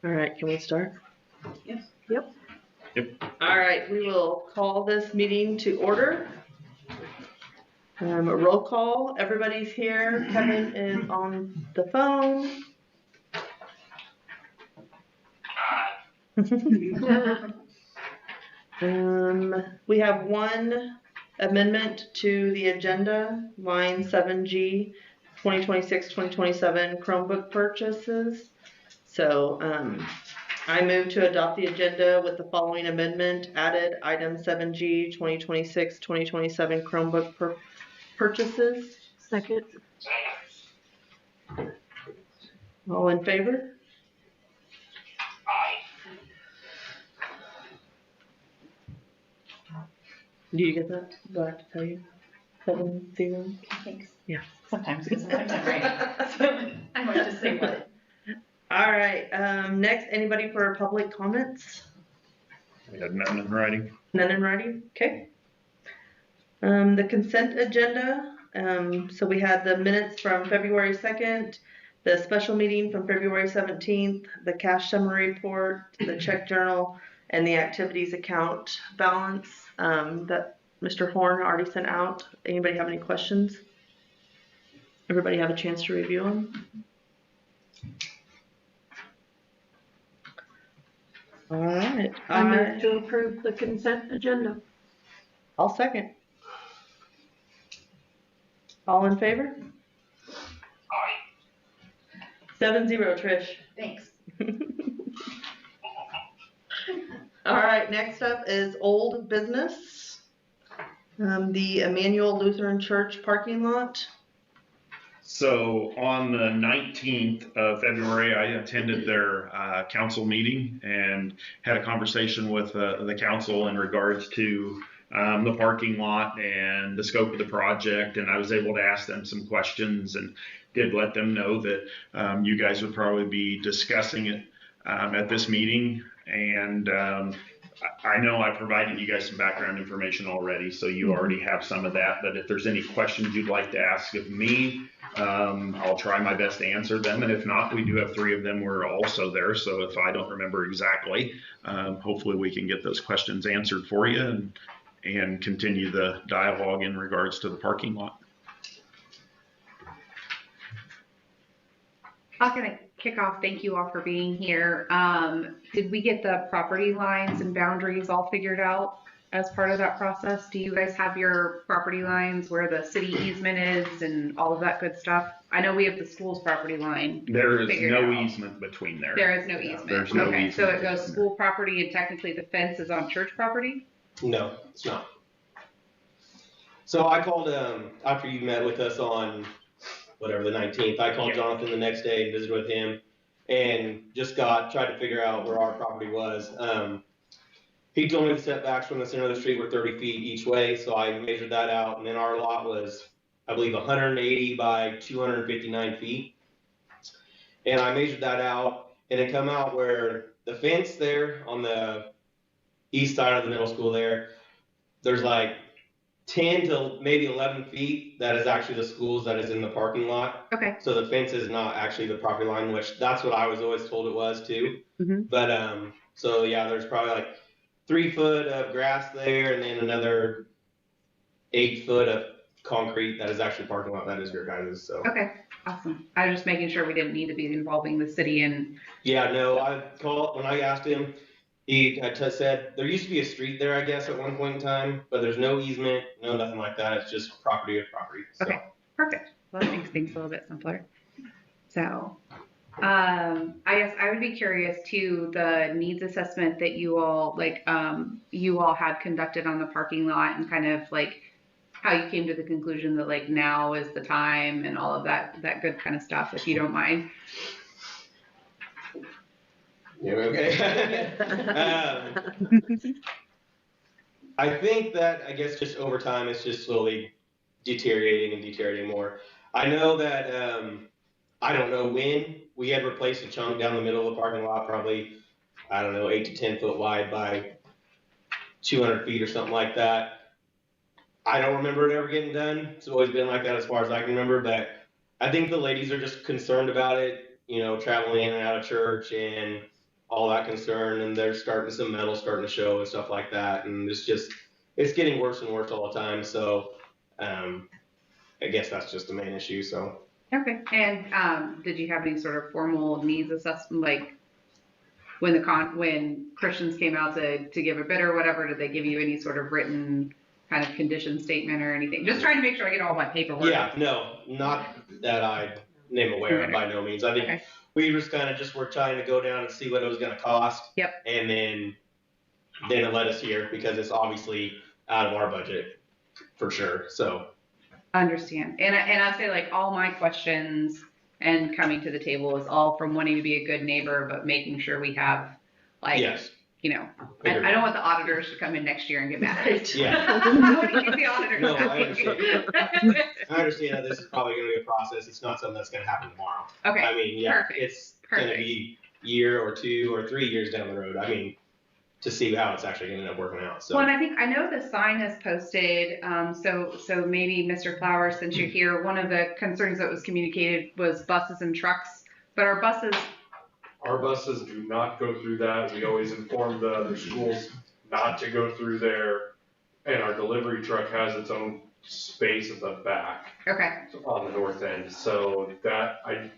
All right, can we start? Yes. Yep. Yep. All right, we will call this meeting to order. A roll call. Everybody's here. Kevin is on the phone. We have one amendment to the agenda, line 7G, 2026-2027 Chromebook purchases. So I move to adopt the agenda with the following amendment: added item 7G, 2026-2027 Chromebook purchases. Second. All in favor? Do you get that? Do I have to tell you? 7-0? Thanks. Yeah. Sometimes, because sometimes I'm right. So I might just say what. All right. Next, anybody for public comments? We had none in writing. None in writing? Okay. The consent agenda. So we had the minutes from February 2nd, the special meeting from February 17th, the cash summary report, the check journal, and the activities account balance that Mr. Horn already sent out. Anybody have any questions? Everybody have a chance to review them? All right. I move to approve the consent agenda. I'll second. All in favor? 7-0, Trish. Thanks. All right, next up is old business. The Emmanuel Lutheran Church parking lot. So on the 19th of February, I attended their council meeting and had a conversation with the council in regards to the parking lot and the scope of the project. And I was able to ask them some questions and did let them know that you guys would probably be discussing it at this meeting. And I know I provided you guys some background information already, so you already have some of that. But if there's any questions you'd like to ask of me, I'll try my best to answer them. And if not, we do have 3 of them who are also there. So if I don't remember exactly, hopefully we can get those questions answered for you and continue the dialogue in regards to the parking lot. I'm going to kick off. Thank you all for being here. Did we get the property lines and boundaries all figured out as part of that process? Do you guys have your property lines where the city easement is and all of that good stuff? I know we have the school's property line. There is no easement between there. There is no easement. There's no easement. So it goes school property and technically the fence is on church property? No, it's not. So I called after you met with us on whatever the 19th. I called Jonathan the next day and visited with him, and just tried to figure out where our property was. He told me the setbacks from the center of the street were 30 feet each way, so I measured that out, and then our lot was, I believe, 180 by 259 feet. And I measured that out, and it come out where the fence there on the east side of the middle school there's like 10 to maybe 11 feet that is actually the school's that is in the parking lot. Okay. So the fence is not actually the property line, which that's what I was always told it was too. Mm-hmm. But so yeah, there's probably like 3 foot of grass there, and then another 8 foot of concrete that is actually parking lot that is your guys'. So okay, awesome. I was just making sure we didn't need to be involving the city and. Yeah, no, I called when I asked him. He said there used to be a street there, I guess, at one point in time, but there's no easement, no nothing like that. It's just property of property. So. Okay, perfect. Well, that makes things a little bit simpler. So, I guess I would be curious too, the needs assessment that you all had conducted on the parking lot, and kind of like how you came to the conclusion that like now is the time and all of that good kind of stuff, if you don't mind. Yeah, okay. I think that, I guess, just over time, it's just slowly deteriorating more. I know that, I don't know when we had replaced a chunk down the middle of the parking lot, probably, I don't know, 8 to 10 foot wide by 200 feet or something like that. I don't remember it ever getting done. It's always been like that as far as I can remember, but I think the ladies are just concerned about it, you know, traveling in and out of church, and all that concern, and they're some metal starting to show and stuff like that, and it's getting worse and worse all the time. So, I guess that's just the main issue. So. Okay. And did you have any sort of formal needs assessment, like when Christians came out to give a bid or whatever? Did they give you any sort of written kind of condition statement or anything? Just trying to make sure I get all my paperwork. Yeah, no, not that I am aware of by no means. I think we just were trying to go down and see what it was going to cost. Yep. And then it led us here because it's obviously out of our budget for sure. So. Understand. And I say, like, all my questions and coming to the table is all from wanting to be a good neighbor, but making sure we have, like, yes. You know, I don't want the auditors to come in next year and get mad at us. Yeah. Nobody gets the auditors. No, I understand. I understand that this is probably going to be a process. It's not something that's going to happen tomorrow. Okay. I mean, yeah, Perfect. it's going to be a year or 2 or 3 years down the road. I mean, to see how it's actually going to end up working out. So. Well, and I know the sign is posted. So maybe Mr. Flowers, since you're here, one of the concerns that was communicated was buses and trucks. But our buses do not go through that. We always inform the other schools not to go through there. And our delivery truck has its own space at the back. Okay. On the north end. So that, I'm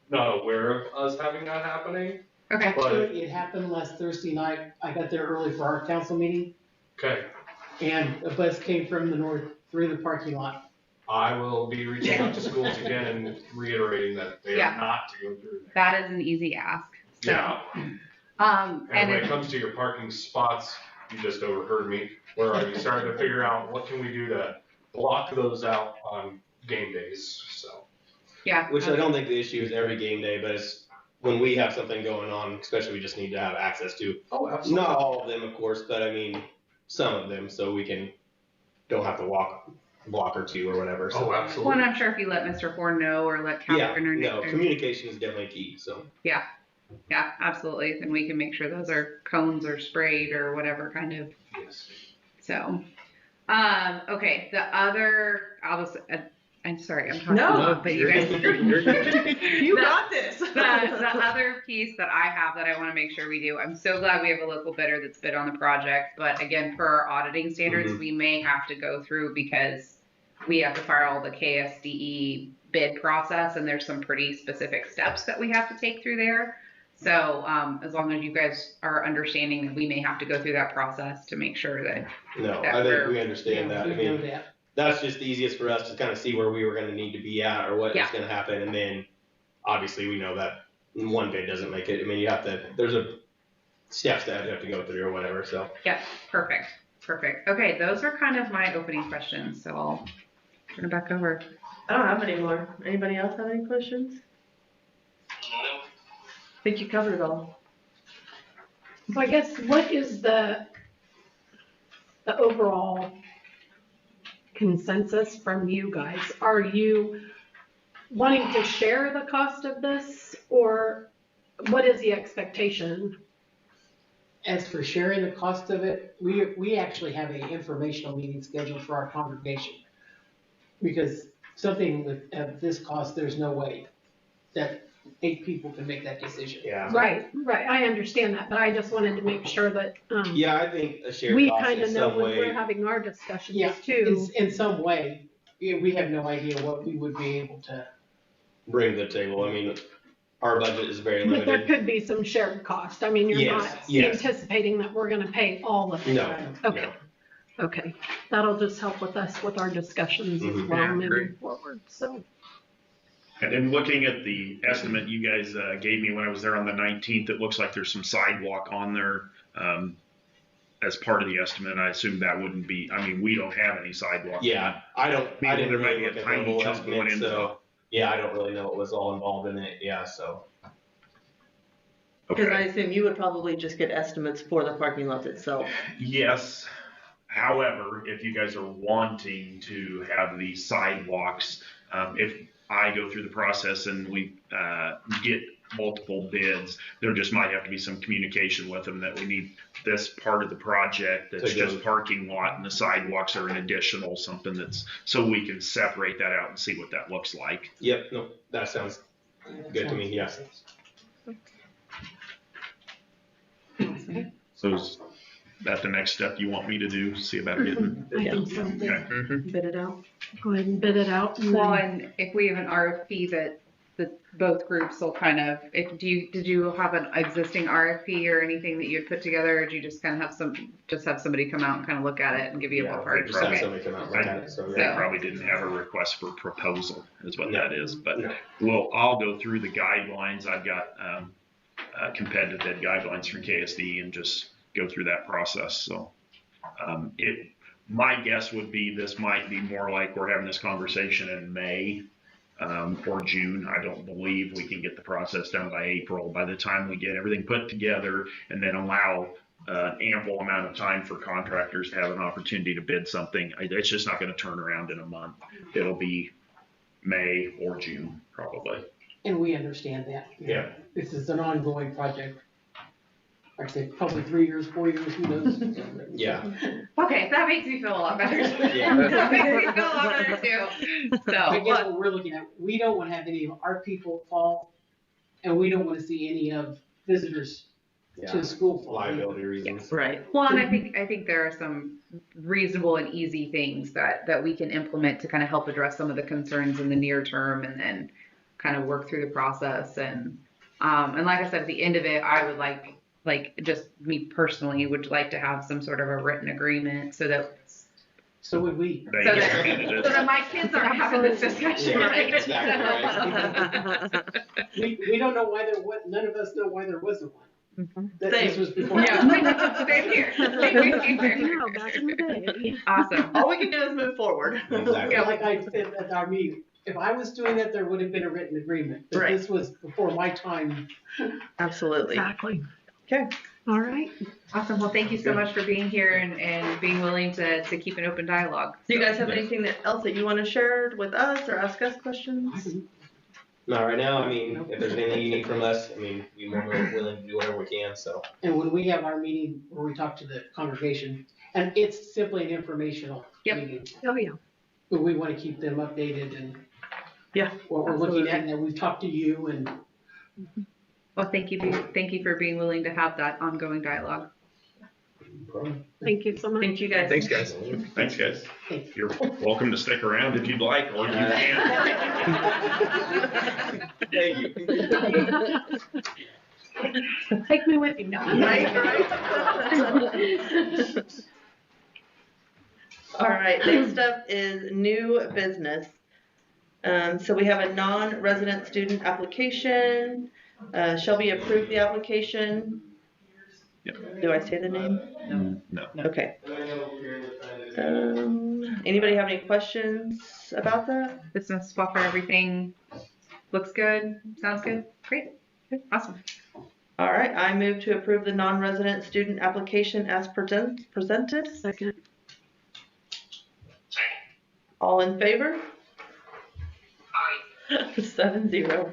not aware of us having that happening. Okay. Actually, it happened last Thursday night. I got there early for our council meeting, Okay. and a bus came from the north through the parking lot. I will be reaching out to schools again and reiterating that they are not to go through there. That is an easy ask. So, Yeah. And when it comes to your parking spots, you just overheard me. Where are you starting to figure out what can we do to block those out on game days? So. Yeah. Which I don't think the issue is every game day, but it's when we have something going on, especially we just need to have access to. Oh, absolutely. Not all of them, of course, but I mean some of them, so we don't have to walk a block or 2 or whatever. So. Oh, Well, absolutely. and I'm sure if you let Mr. Horn know or let Catherine Yeah, know. no, communication is definitely key. So. Yeah, absolutely. Then we can make sure those are cones or sprayed or whatever kind of. Yes. So, okay. The other, I'm sorry, I'm talking No, but you guys. You got this. The other piece that I have that I want to make sure we do, I'm so glad we have a local bidder that's bid on the project, but again, per our auditing standards, we may have to go through because we have to file the KSDE bid process, and there's some pretty specific steps that we have to take through there. So as long as you guys are understanding that we may have to go through that process to make sure that. No, that I think we're- we understand that. I We know mean, that. that's just the easiest for us to kind of see where we were going to need to be at or what is going to happen, and then obviously we know that one bid doesn't make it. I mean, there's steps that you have to go through or whatever. So. Yeah, perfect. Okay, those are kind of my opening questions, so I'll turn it back over. I don't have any more. Anybody else have any questions? I think you covered it all. So I guess what is the overall consensus from you guys? Are you wanting to share the cost of this, or what is the expectation? As for sharing the cost of it, we actually have an informational meeting scheduled for our congregation. Because something of this cost, there's no way that 8 people can make that decision. Yeah. Right, I understand that, but I just wanted to make sure that, Yeah, I think a shared we cost kind in of know some when way. we're having our discussions Yeah, too. in some way, we have no idea what we would be able to. Bring to the table. I mean, our budget is very But there limited. could be some shared cost. I mean, you're not Yes. anticipating that we're gonna pay all of it. No. Okay. Okay, that'll just help with us with our discussions as Mhm. well Yeah, moving great. forward, so. And then looking at the estimate you guys gave me when I was there on the 19th, it looks like there's some sidewalk on there as part of the estimate. I assume that wouldn't be, I mean, we don't have any sidewalk. Yeah, I Maybe didn't there might really be a look at tiny the whole chunk going estimate, into so yeah, I don't really know what was all involved in it. Yeah, so. Because I Okay. assume you would probably just get estimates for the parking lot itself. Yes. However, if you guys are wanting to have these sidewalks, if I go through the process and we get multiple bids, there just might have to be some communication with them that we need this part of the project that's To go. just parking lot and the sidewalks are an additional something that's, so we can separate that out and see what that looks like. Yep. No, that sounds good to me. Yeah. So is that the next step you want me to do? See about getting? I think so. Okay. Bid it out. Go ahead and bid it out. And Well, then, and if we have an RFP that both groups will kind of, did you have an existing RFP or anything that you'd put together, or did you just kind of have somebody come out and kind of look at it and give you a Yeah, ballpark? just have Okay. somebody come out and look at it, so, They yeah. probably didn't have a request for proposal, is what that is. But No. I'll go through the guidelines. I've got competitive bid guidelines from KSD and just go through that process. So my guess would be this might be more like we're having this conversation in May or June. I don't believe we can get the process done by April. By the time we get everything put together and then allow an ample amount of time for contractors to have an opportunity to bid something, it's just not going to turn around in a month. It'll be May or June probably. And we understand that. Yeah. This is an ongoing project. I'd say probably 3 years, 4 years, who knows? Yeah. Okay, that makes me feel a lot better. Yeah. That makes me feel a lot better too. I So, guess what we're looking at, we don't want to have any of our people fall, and we don't want to see any of visitors to Yeah. the school fall. Liability reasons. Right. well, and I think there are some reasonable and easy things that we can implement to kind of help address some of the concerns in the near term, and then kind of work through the process. And like I said, at the end of it, I would like just me personally would like to have some sort of a written agreement so that So would we. They so get that, into so this. that my kids aren't having this discussion. Yeah, right? exactly, We don't know why there was, none of us know why there wasn't one. That Same. This was before. Yeah, same here. Same here. yeah, back in the day. Awesome. All we can do is move forward. Exactly. Yeah, like I said at our meeting, if I was doing that, there would have been a written agreement. But Right. this was before my time. Absolutely. Exactly. Okay. All right. Awesome. Well, thank you so much for being here and being willing to keep an open dialogue. Do you guys have anything else that you want to share with us or ask us questions? Not right now. I mean, if there's anything you need from us, I mean, we're more than willing to do whatever we can, so. And when we have our meeting where we talk to the congregation, and it's simply an informational Yep. meeting, Oh, yeah. but we want to keep them updated and Yeah. what we're looking at, and then we've talked to you and Well, thank you for being willing to have that ongoing dialogue. Thank you so much. Thank you guys. Thanks, guys. Thanks, guys. Thanks. You're welcome to stick around if you'd like, or you can. Thank you. Take me with you. No. Right. All right, next up is new business. So we have a non-resident student application. Shelby approved the application. Yep. Do I say the name? No. Okay. Anybody have any questions about that? Business Swapper, everything looks good, sounds good, great, good, awesome. All right, I move to approve the non-resident student application as presented. Second. All in favor? Aye. 7-0.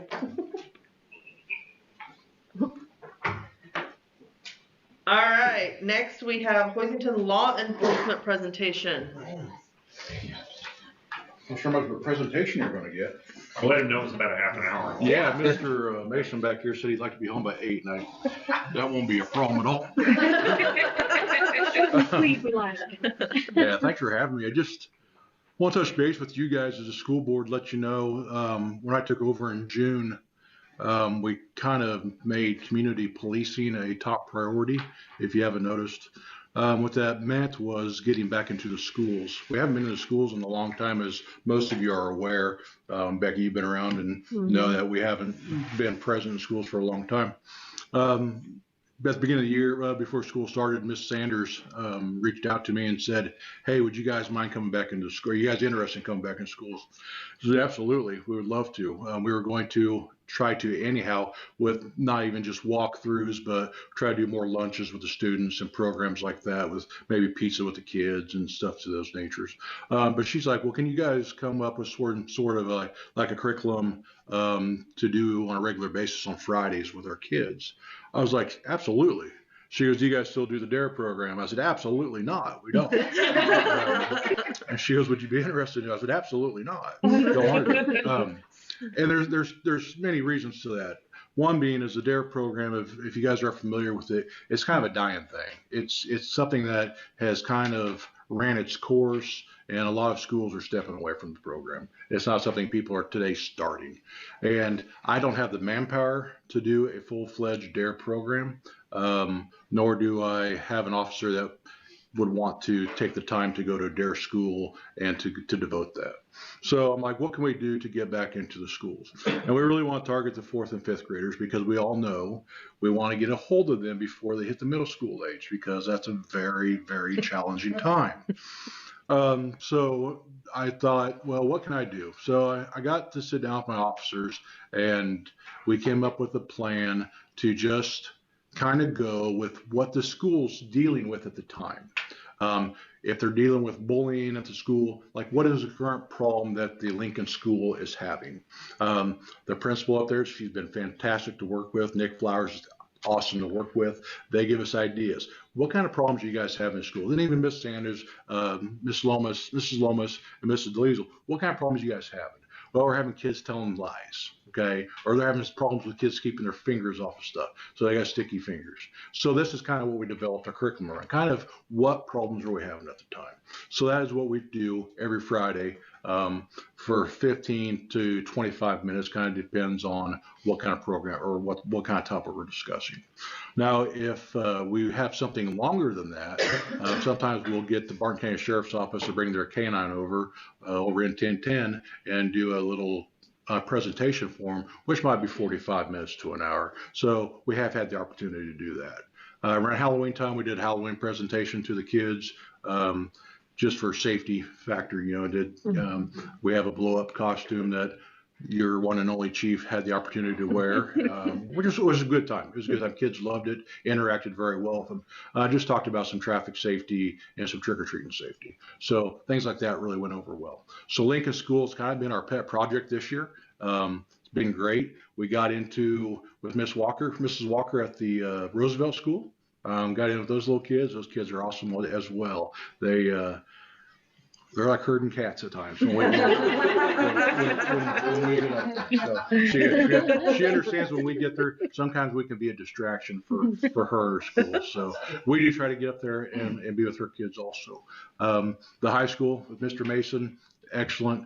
All right, next we have Hoisington Law Enforcement presentation. Not sure much of a presentation you're gonna get. I'll let him know it's about a half an hour. Yeah, Mr. Mason back here said he'd like to be home by 8, and that won't be a problem at all. Sweet, we like it. Yeah, thanks for having me. I just want to touch base with you guys as a school board, let you know, when I took over in June, we kind of made community policing a top priority, if you haven't noticed. What that meant was getting back into the schools. We haven't been in the schools in a long time, as most of you are aware. Becky, you've been around and know that we haven't been present in schools for a long time. At the beginning of the year, before school started, Miss Sanders reached out to me and said, "Hey, would you guys mind coming back into school? Are you guys interested in coming back in schools?" I said, "Absolutely, we would love to." We were going to try to anyhow, with not even just walkthroughs, but try to do more lunches with the students and programs like that, with maybe pizza with the kids and stuff to those natures. But she's like, "Well, can you guys come up with sort of like a curriculum to do on a regular basis on Fridays with our kids?" I was like, "Absolutely." She goes, "Do you guys still do the DARE program?" I said, "Absolutely not. We don't." And she goes, "Would you be interested in it?" I said, "Absolutely not. Don't want to." And there's many reasons to that. One being is the DARE program. If you guys are familiar with it, it's kind of a dying thing. It's something that has kind of ran its course, and a lot of schools are stepping away from the program. It's not something people are today starting. And I don't have the manpower to do a full-fledged DARE program, nor do I have an officer that would want to take the time to go to a DARE school and to devote that. So I'm like, what can we do to get back into the schools? And we really want to target the 4th and 5th graders, because we all know we want to get a hold of them before they hit the middle school age, because that's a very, very challenging time. So I thought, well, what can I do? So I got to sit down with my officers, and we came up with a plan to just kind of go with what the school's dealing with at the time. If they're dealing with bullying at the school, like what is the current problem that the Lincoln school is having? The principal up there, she's been fantastic to work with. Nick Flowers is awesome to work with. They give us ideas. What kind of problems do you guys have in school? Then even Miss Sanders, Mrs. Lomas, and Mrs. DeLiesel, what kind of problems are you guys having? Well, we're having kids telling lies, okay? Or they're having problems with kids keeping their fingers off of stuff, so they got sticky fingers. So this is kind of what we developed our curriculum around, kind of what problems are we having at the time. So that is what we do every Friday for 15 to 25 minutes, kind of depends on what kind of program or what kind of topic we're discussing. Now, if we have something longer than that, sometimes we'll get the Barton County Sheriff's Office to bring their canine over in 1010 and do a little presentation for them, which might be 45 minutes to an hour. So we have had the opportunity to do that. Around Halloween time, we did a Halloween presentation to the kids. Just for safety factor, we have a blow-up costume that your one and only chief had the opportunity to wear, which was a good time. It was a good time. Kids loved it, interacted very well with them. Just talked about some traffic safety and some trick-or-treating safety. So things like that really went over well. So Lincoln School's kind of been our pet project this year. It's been great. We got into with Mrs. Walker at the Roosevelt School. Got in with those little kids. Those kids are awesome as well. They're like herding cats at times. When we get up there. So she understands when we get there. Sometimes we can be a distraction for her school. So we do try to get up there and be with her kids also. The high school with Mr. Mason, excellent.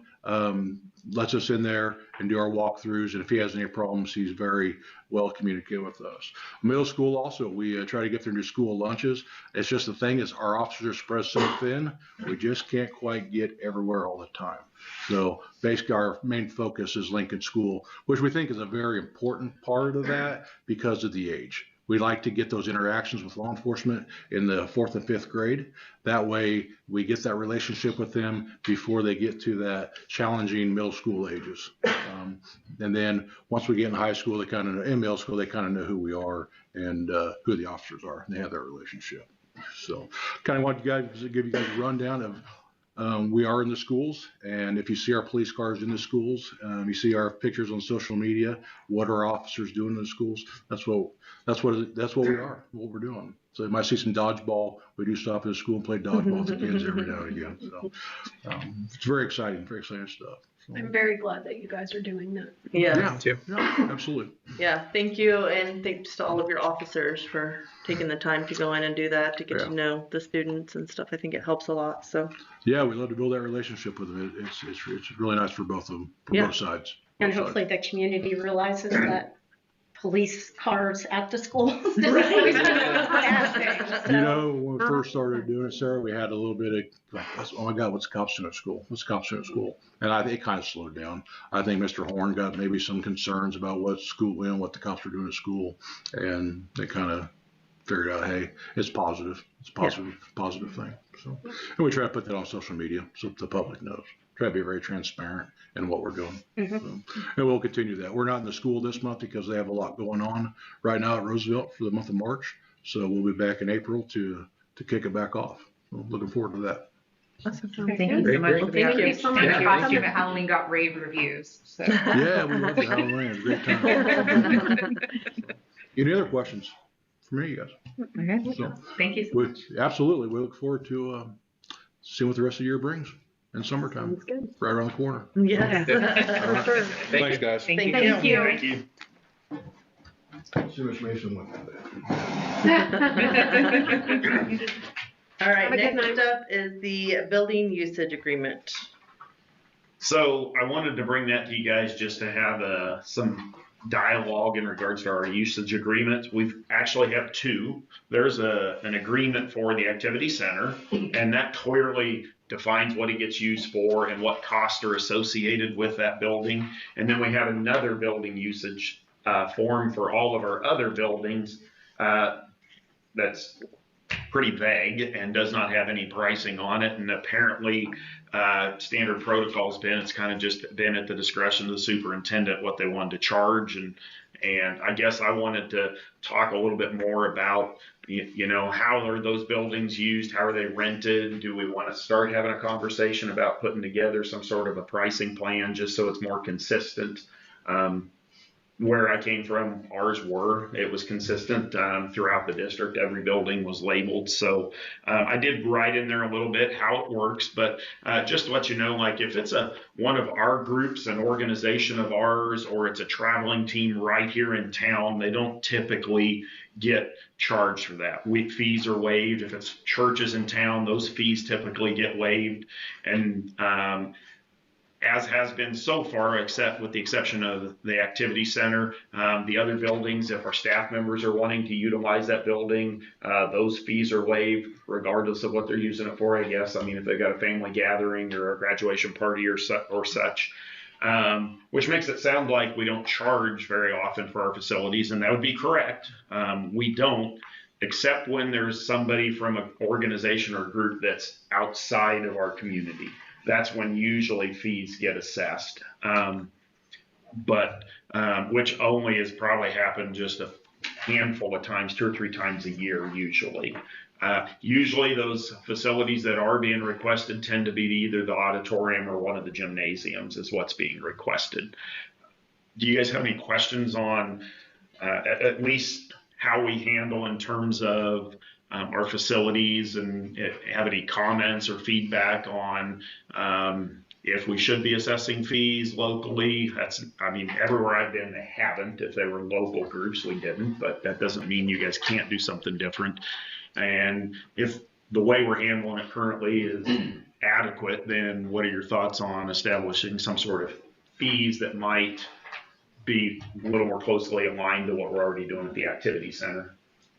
Lets us in there and do our walkthroughs, and if he has any problems, he's very well communicated with us. Middle school also, we try to get them to school lunches. It's just the thing is our officers are spread so thin, we just can't quite get everywhere all the time. So basically our main focus is Lincoln School, which we think is a very important part of that because of the age. We like to get those interactions with law enforcement in the 4th and 5th grade. That way we get that relationship with them before they get to that challenging middle school ages. And then once we get in high school, in middle school, they kind of know who we are and who the officers are, and they have that relationship. So kind of want to give you guys a rundown of we are in the schools, and if you see our police cars in the schools, you see our pictures on social media, what are our officers doing in the schools? That's what we are, what we're doing. So you might see some dodgeball. We do stop at the school and play dodgeball with the kids every now and again. So it's very exciting stuff. So, I'm very glad that you guys are doing that. Yeah. Yeah, absolutely. Yeah, thank you, and thanks to all of your officers for taking the time to go in and do that, to get to know the students and stuff. I think it helps a lot. So yeah, we love to build that relationship with them. It's really nice for both of them, both sides. And hopefully the community realizes that police cars at the schools. Right. When we first started doing it, Sarah, we had a little bit of, oh my God, what's cops doing at school? And I think it kind of slowed down. I think Mr. Horn got maybe some concerns about what the cops were doing at school, and they kind of figured out, hey, it's positive. It's a positive thing. So, and we try to put that on social media so the public knows. Try to be very transparent in what we're doing. So, and we'll continue that. We're not in the school this month because they have a lot going on right now at Roosevelt for the month of March. So we'll be back in April to kick it back off. So looking forward to that. Awesome. Thank you so much. Well, thank you so much. The costume at Halloween got rave reviews. So. Yeah, we love the Halloween. It was a great time. Any other questions for me, guys? Okay. So, thank you so much. Absolutely. We look forward to seeing what the rest of the year brings. In summertime, Sounds good. right around the corner. Yes. For sure. Thanks, guys. Thank you. Thank you. Thank you. See much Mason went with All right, Have a good next night. up is the building usage agreement. So I wanted to bring that to you guys just to have some dialogue in regards to our usage agreement. We actually have two. There's an agreement for the activity center, and that clearly defines what it gets used for and what costs are associated with that building. And then we have another building usage form for all of our other buildings that's pretty vague and does not have any pricing on it. And apparently, standard protocol's been, it's kind of just been at the discretion of the superintendent what they wanted to charge. And I guess I wanted to talk a little bit more about, how are those buildings used? How are they rented? Do we want to start having a conversation about putting together some sort of a pricing plan just so it's more consistent? Where I came from, it was consistent throughout the district. Every building was labeled. So I did write in there a little bit how it works, but just to let you know, like if it's one of our groups, an organization of ours, or it's a traveling team right here in town, they don't typically get charged for that. Fees are waived. If it's churches in town, those fees typically get waived. And as has been so far, except with the exception of the activity center. The other buildings, if our staff members are wanting to utilize that building, those fees are waived regardless of what they're using it for, I guess. I mean, if they've got a family gathering or a graduation party or such, which makes it sound like we don't charge very often for our facilities, and that would be correct. We don't, except when there's somebody from an organization or group that's outside of our community. That's when usually fees get assessed, which only has probably happened just a handful of times, 2 or 3 times a year usually. Usually those facilities that are being requested tend to be either the auditorium or one of the gymnasiums is what's being requested. Do you guys have any questions on at least how we handle in terms of our facilities, and have any comments or feedback on if we should be assessing fees locally? Everywhere I've been, they haven't. If they were local groups, we didn't, but that doesn't mean you guys can't do something different. And if the way we're handling it currently is adequate, then what are your thoughts on establishing some sort of fees that might be a little more closely aligned to what we're already doing at the activity center?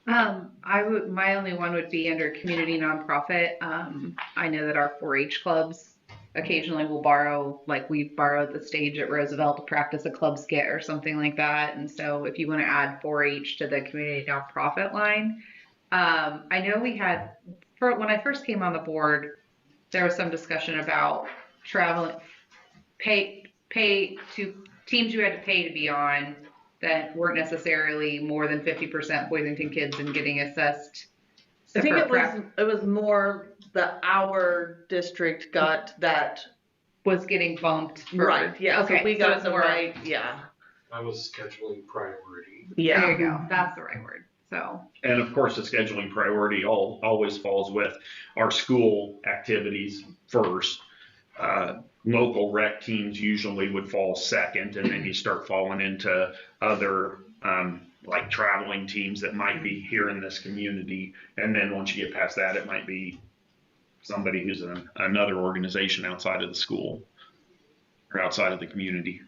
My only one would be under community nonprofit. I know that our 4-H clubs occasionally will borrow, like we borrowed the stage at Roosevelt to practice a club skit or something like that. And so if you want to add 4-H to the community nonprofit line, I know we had, when I first came on the board, there was some discussion about traveling, pay to teams you had to pay to be on that weren't necessarily more than 50% Hoisington kids and getting assessed. I think it was more our district got that. Was getting bumped. Right, yeah, okay, so we got so the right, yeah. That was scheduling priority. Yeah. There you go, that's the right word, so. And of course, the scheduling priority always falls with our school activities first. Local rec teams usually would fall second, and then you start falling into other like traveling teams that might be here in this community. And then once you get past that, it might be somebody who's in another organization outside of the school or outside of the community.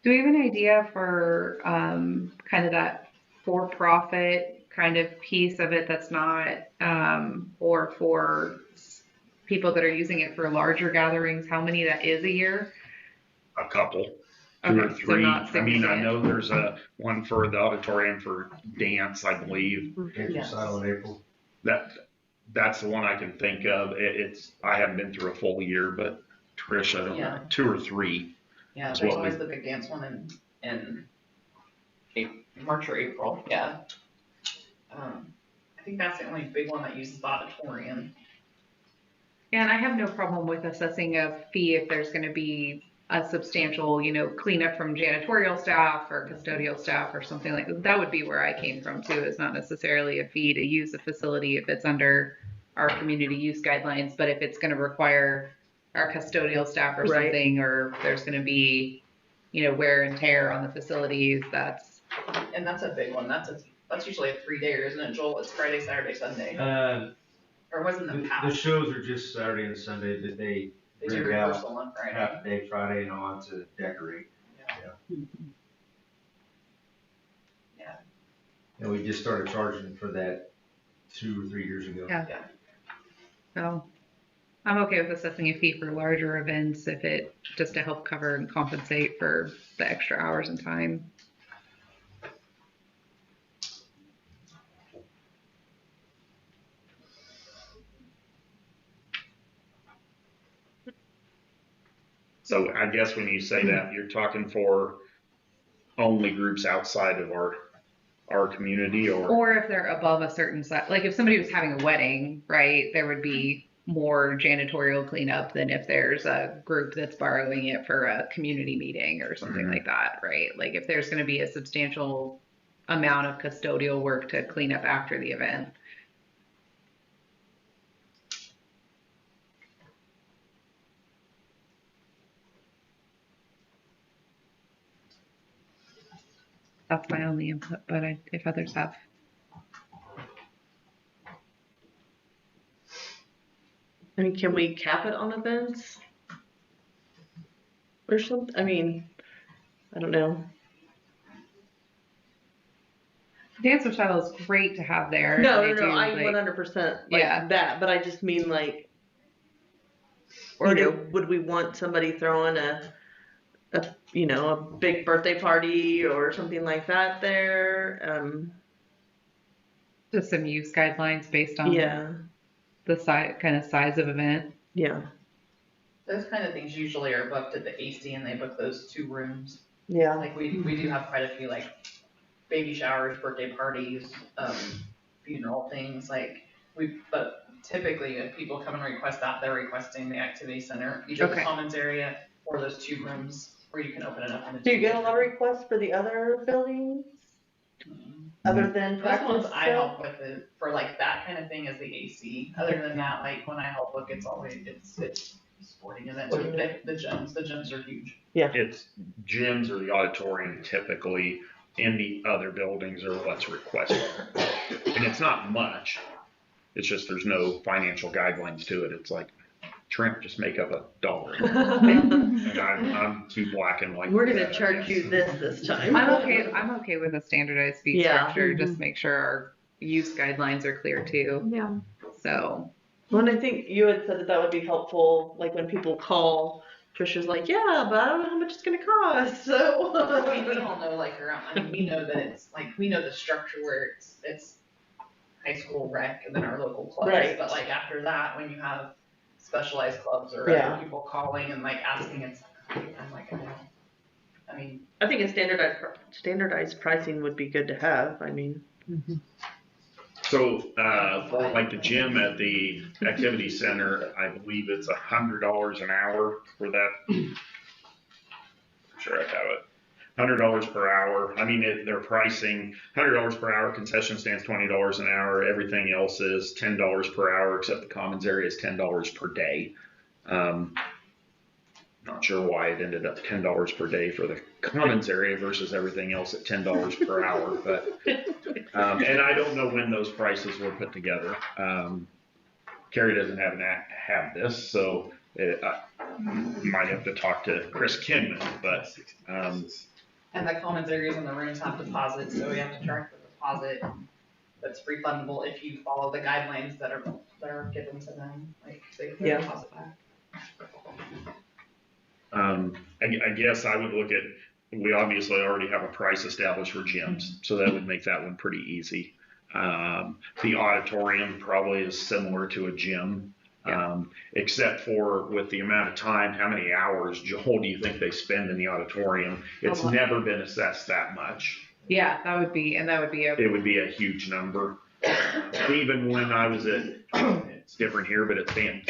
Do we have an idea for kind of that for-profit kind of piece of it that's not, or for people that are using it for larger gatherings, how many that is a year? A couple, 2 or 3. So not I know there's one for the auditorium for dance, I believe. Yes. April. That's the one I can think of. I haven't been through a full year, but Trish, I don't know, 2 or 3. Yeah, That's there's what always the big dance one in March or April, yeah. I think that's the only big one that uses the auditorium. And I have no problem with assessing a fee if there's going to be a substantial, cleanup from janitorial staff or custodial staff or something like that. That would be where I came from too. It's not necessarily a fee to use the facility if it's under our community use guidelines, but if it's going to require our custodial staff or something, or if there's going to be, wear and tear on the facilities, that's And that's a big one. That's usually a 3-day, isn't it, Joel? It's Friday, Saturday, Sunday. Or wasn't the The past? shows are just Saturday and Sunday, but they They do rig out rehearsal on Friday. half day Friday and on to decorate. Yeah. And we just started charging for that 2 or 3 years ago. Yeah. So I'm okay with assessing a fee for larger events if it, just to help cover and compensate for the extra hours and time. So I guess when you say that, you're talking for only groups outside of our community, Or if they're above a certain size, like if somebody was having a wedding, right, there would be more janitorial cleanup than if there's a group that's borrowing it for a community meeting or something like that, right? Like if there's going to be a substantial amount of custodial work to clean up after the event. That's my only input, but if others have. I mean, can we cap it on events? Or something? I mean, I don't know. Dance recital is great to have there. No, They I do, like, 100% like yeah. that, but I just mean like, Or you know, would we want somebody throwing a big birthday party or something like that there? just some use guidelines based on Yeah, the size of event. yeah, Those kind of things usually are booked at the AC, and they book those 2 rooms. yeah. Like we do have quite a few like baby showers, birthday parties, funeral things. But typically if people come and request that, they're requesting the activity center, either the Okay. commons area or those 2 rooms where you can open it up. Do you get a lot of requests for the other buildings other than Those practice? ones I help with it for like that kind of thing is the AC. Other than that, like when I help book, it's always it's sporting events. Or the gyms are huge. Yeah. it's gyms or the auditorium typically, and the other buildings are what's requested. And it's not much. It's just there's no financial guidelines to it. It's like, Trent, just make up $1. And I'm too black and white. We're for gonna that, I charge guess. you this time. I'm okay with a standardized fee Yeah. structure. Just make sure our use guidelines are clear too. Yeah. So Well, and I think you had said that would be helpful, like when people call, Trisha's like, yeah, but I don't know how much it's gonna cost, so. I mean, we all know like around. I mean, we know that it's like we know the structure where it's high school rec and then our local clubs. Right. But like after that, when you have specialized clubs or Yeah. other people calling and like asking, I'm like, I don't know. I mean, I think a standardized pricing would be good to have, I mean. So, for like the gym at the activity center, I believe it's $100 an hour for that. I'm sure I have it. $100 per hour. I mean, they're pricing $100 per hour. Concession stands $20 an hour. Everything else is $10 per hour, except the commons area is $10 per day. Not sure why it ended up $10 per day for the commons area versus everything else at $10 per hour. But and I don't know when those prices were put together. Carrie doesn't have this, so might have to talk to Chris Kinman. But and the commons areas and the rooms have deposits, so we have to track the deposit. That's refundable if you follow the guidelines that are given to them, like they put Yeah. a deposit back. I guess I would look at, we obviously already have a price established for gyms, so that would make that one pretty easy. The auditorium probably is similar to a gym, except for with the amount of time, how many hours, Joel, do you think they spend in the auditorium? It's never been assessed that much. yeah, that would be It would be a huge number. Even when I was it's different here, but it's been,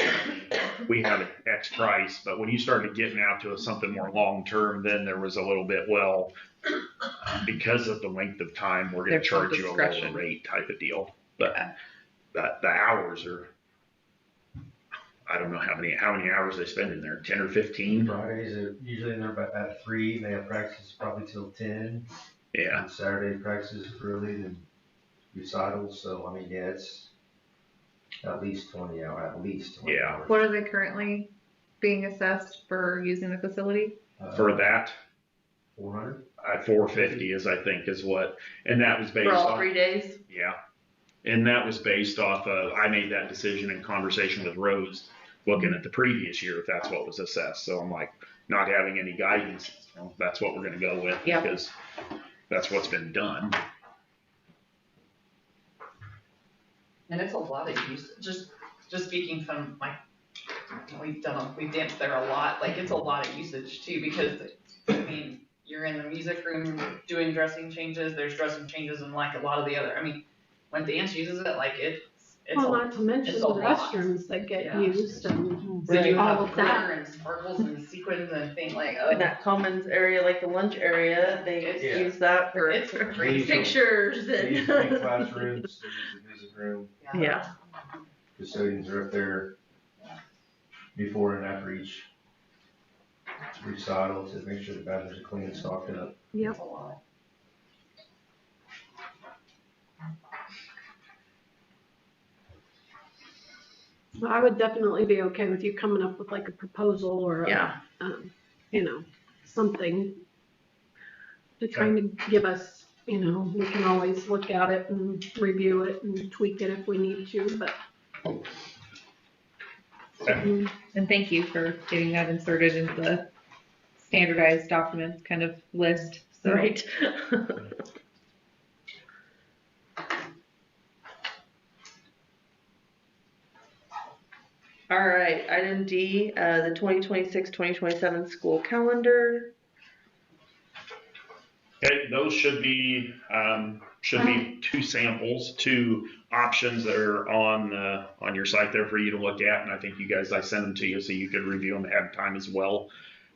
we have an X price, but when you started getting out to something more long-term, then there was a little bit, because of the length of time, we're gonna There's some charge you a lower discretion. rate type of deal. But the hours are, I don't know how many hours they spend in there, 10 or 15? Fridays are usually in there about 3, and they have practice probably till 10. Yeah. And Saturday practices early and recitals, so I mean, yeah, it's at least 20 hours, Yeah. hours. What are they currently being assessed for using the facility? For that, 400? 450 is, I think, is what, and that was based For all on, 3 days? yeah. And that was based off of, I made that decision in conversation with Rose, looking at the previous year, if that's what was assessed. So I'm like, not having any guidance, you know, that's what we're gonna go with, Yeah. because that's what's been done. And it's a lot of use, just speaking from like, we've danced there a lot, like it's a lot of usage too, because I mean, you're in the music room doing dressing changes, there's dressing changes in like a lot of the other, I mean, when dance uses it, like it's Well, not to mention it's the a lot. restrooms that get Yeah. used and So you all have of that. glitter and sparkles and sequins and things like, In that commons area, like the lunch area, they Yeah. use that for it's crazy. pictures They use and. the classrooms, they use the music room, Yeah. custodians are up there before and after each recital to make sure the bathrooms are clean and stocked up. Yep. It's a lot. Well, I would definitely be okay with you coming up with like a proposal or a, Yeah. you know, something to kind of give us, you know, we can always look at it and review it and tweak it if we need to, but. And thank you for getting that inserted into the standardized documents kind of list. So. Right. All right, item D, the 2026-2027 school calendar. Okay, those should be two samples, two options that are on your site there for you to look at, and I think you guys, I sent them to you so you could review them ahead of time as well.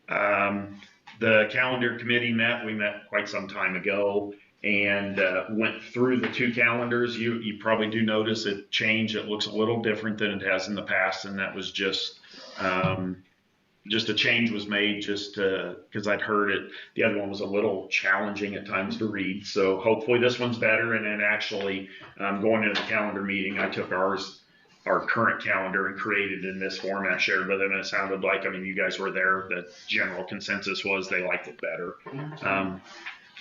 The calendar committee we met quite some time ago, and went through the two calendars. You probably do notice it changed. It looks a little different than it has in the past, and that was just a change was made just because I'd heard it. The other one was a little challenging at times to read. So hopefully this one's better. And then actually going into the calendar meeting, I took our current calendar and created in this format, shared with them. And it sounded like, I mean, you guys were there. The general consensus was they liked it better.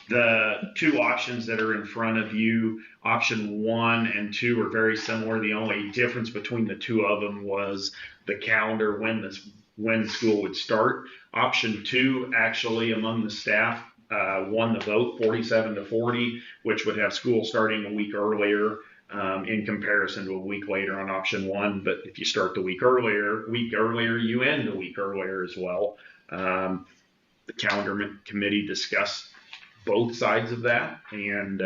The two options that are in front of you, option 1 and 2 are very similar. The only difference between the two of them was the calendar when school would start. Option 2, actually, among the staff, won the vote 47-40, which would have school starting a week earlier in comparison to a week later on option 1. But if you start the week earlier, you end a week earlier as well. The calendar committee discussed both sides of that, and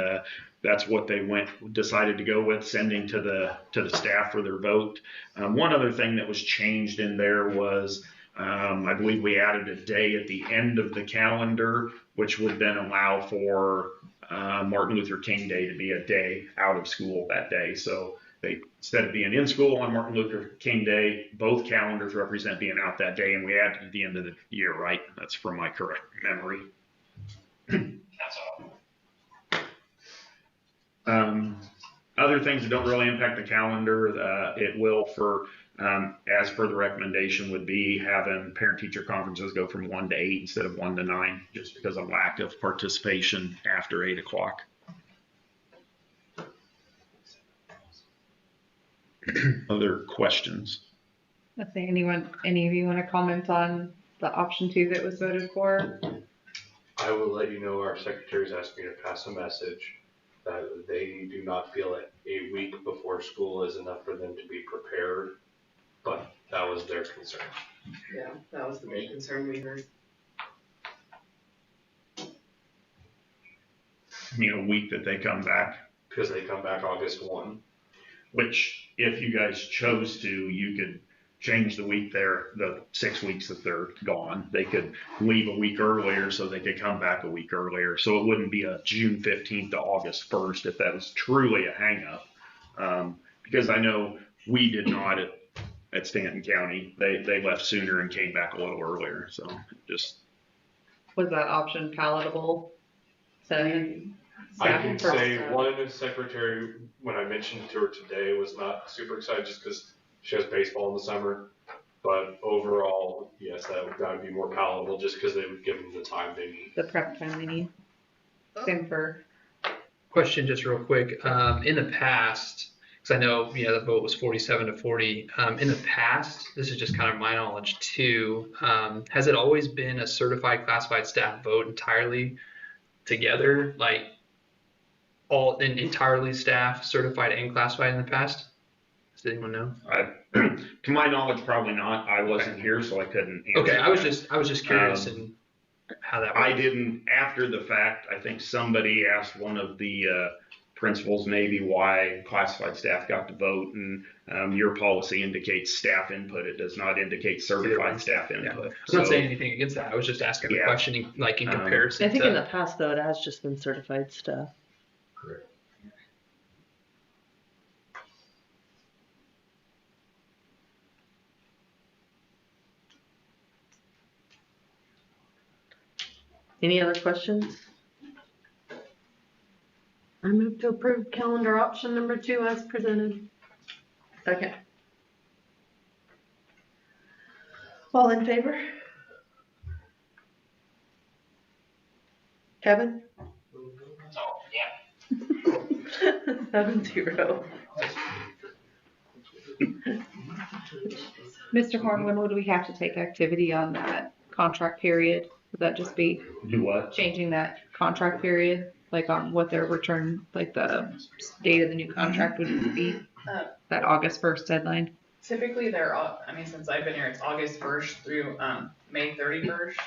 that's what they decided to go with, sending to the staff for their vote. One other thing that was changed in there was I believe we added a day at the end of the calendar, which would then allow for Martin Luther King Day to be a day out of school that day. So instead of being in school on Martin Luther King Day, both calendars represent being out that day, and we add at the end of the year, right? That's from my correct memory. That's all. Other things that don't really impact the calendar, it will as per the recommendation would be having parent-teacher conferences go from 1 to 8 instead of 1 to 9, just because of lack of participation after 8 o'clock. Other questions? Let's say any of you want to comment on the option 2 that was voted for? I will let you know our secretaries asked me to pass a message that they do not feel that a week before school is enough for them to be prepared, but that was their concern. Yeah, that was the main concern we heard. I mean, a week that they come back. Because they come back August 1. Which, if you guys chose to, you could change the week there, the 6 weeks that they're gone. They could leave a week earlier so they could come back a week earlier. So it wouldn't be a June 15th to August 1st if that was truly a hang-up. Because I know we did not at Stanton County. They left sooner and came back a little earlier. So just. Was that option palatable So I staff can and say personnel. one secretary, when I mentioned to her today, was not super excited just because she has baseball in the summer. But overall, yes, that would be more palatable just because they would give them the time they need. The prep time we need. Same for. Question just real quick. In the past, because I know, the vote was 47-40. In the past, this is just kind of my knowledge too. Has it always been a certified classified staff vote entirely together, like all entirely staff certified and classified in the past? Does anyone know? To my knowledge, probably not. I wasn't here, so I couldn't answer. Okay, I was that. just curious and how that worked. I didn't, after the fact, I think somebody asked one of the principals maybe why classified staff got to vote, and your policy indicates staff input. It does not indicate certified staff input. I'm not saying anything against that. I was just asking the question in comparison. I think in the past though, it has just been certified staff. Correct. Any other questions? I move to approve calendar option number 2 as presented. Okay. All in favor? Kevin? Oh, yeah. 7-0. Mr. Horn, when would we have to take activity on that contract period? Would that just be Do what? changing that contract period, like on what their return, like the date of the new contract would be? That August 1st deadline? Typically, since I've been here, it's August 1st through May 31st.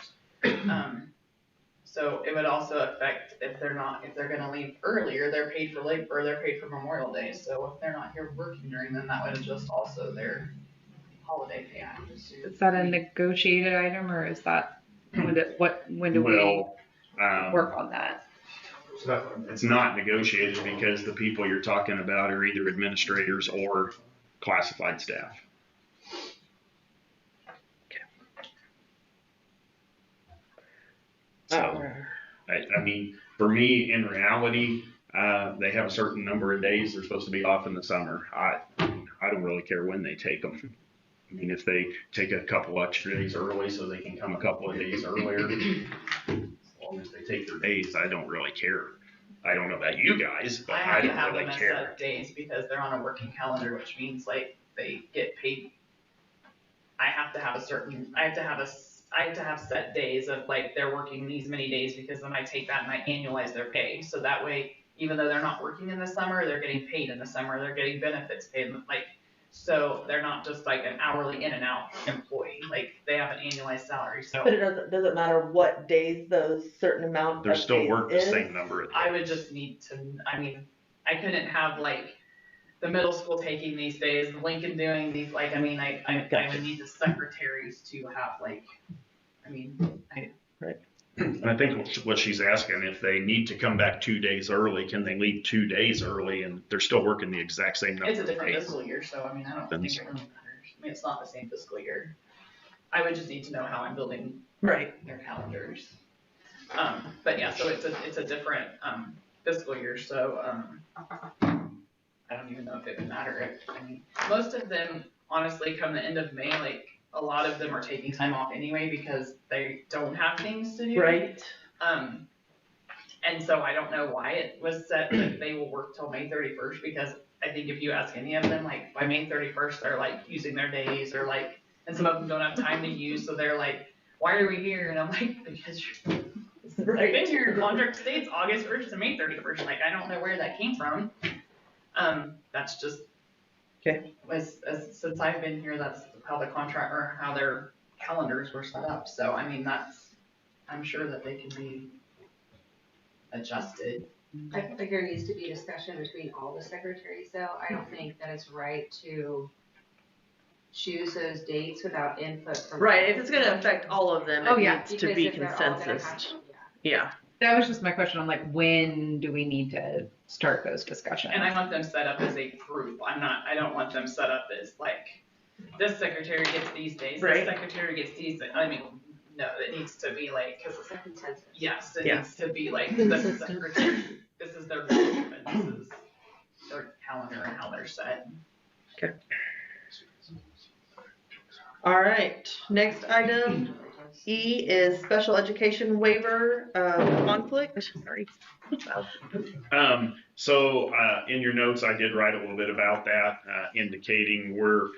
So it would also affect if they're going to leave earlier, they're paid for labor, or they're paid for Memorial Day. So if they're not here working during them, that would adjust also their holiday pay. Is that a negotiated item, or is that when do we work on that? It's not negotiated because the people you're talking about are either administrators or classified staff. So, I mean, for me, in reality, they have a certain number of days they're supposed to be off in the summer. I don't really care when they take them. I mean, if they take a couple extra days early so they can come a couple of days earlier, as long as they take their days, I don't really care. I don't know about you guys, but I don't have really them as care. set days because they're on a working calendar, which means like they get paid. I have to have set days of like they're working these many days, because then I take that and I annualize their pay. So that way, even though they're not working in the summer, they're getting paid in the summer. They're getting benefits paid, so they're not just like an hourly in and out employee. Like they have an annualized salary. So But it doesn't matter what days those certain amount They're of still days work the is. same number of days. I would just need to, I couldn't have like the middle school taking these days, Lincoln doing these, I would need the secretaries to have Right. And I think what she's asking, if they need to come back 2 days early, can they leave 2 days early and they're still working the exact same number it's a of different days? fiscal year, so I don't think it really matters. It's not the same fiscal year. I would just need to know how I'm building their calendars. But yeah, so it's a different fiscal year, so I don't even know if it would matter. Most of them, honestly, come the end of May, a lot of them are taking time off anyway because they don't have things to do. Right. And so I don't know why it was set that they will work till May 31st, because I think if you ask any of them, by May 31st, they're using their days, or and some of them don't have time to use, so they're why are we here? And I'm because I've been here, your contract states August 1st to May 31st. I don't know where that came from. That's just, since I've been here, that's how the contract, or how their calendars were set up. So, I'm sure that they can be adjusted. I think there needs to be discussion between all the secretaries, though. I don't think that it's right to choose those dates without input from. Right, if it's gonna affect all of them, it needs to be consensus. Yeah. That was just my question on when do we need to start those discussions? And I want them set up as a group. I don't want them set up as this secretary gets these days, this secretary gets these days. no, it needs to be like, cause it's, Consensus. yes, it Yeah. needs to be like, this is secretary, this is their name, and this is their calendar and how they're set. All right, next item, E is special education waiver conflict. Sorry. So in your notes, I did write a little bit about that, indicating we're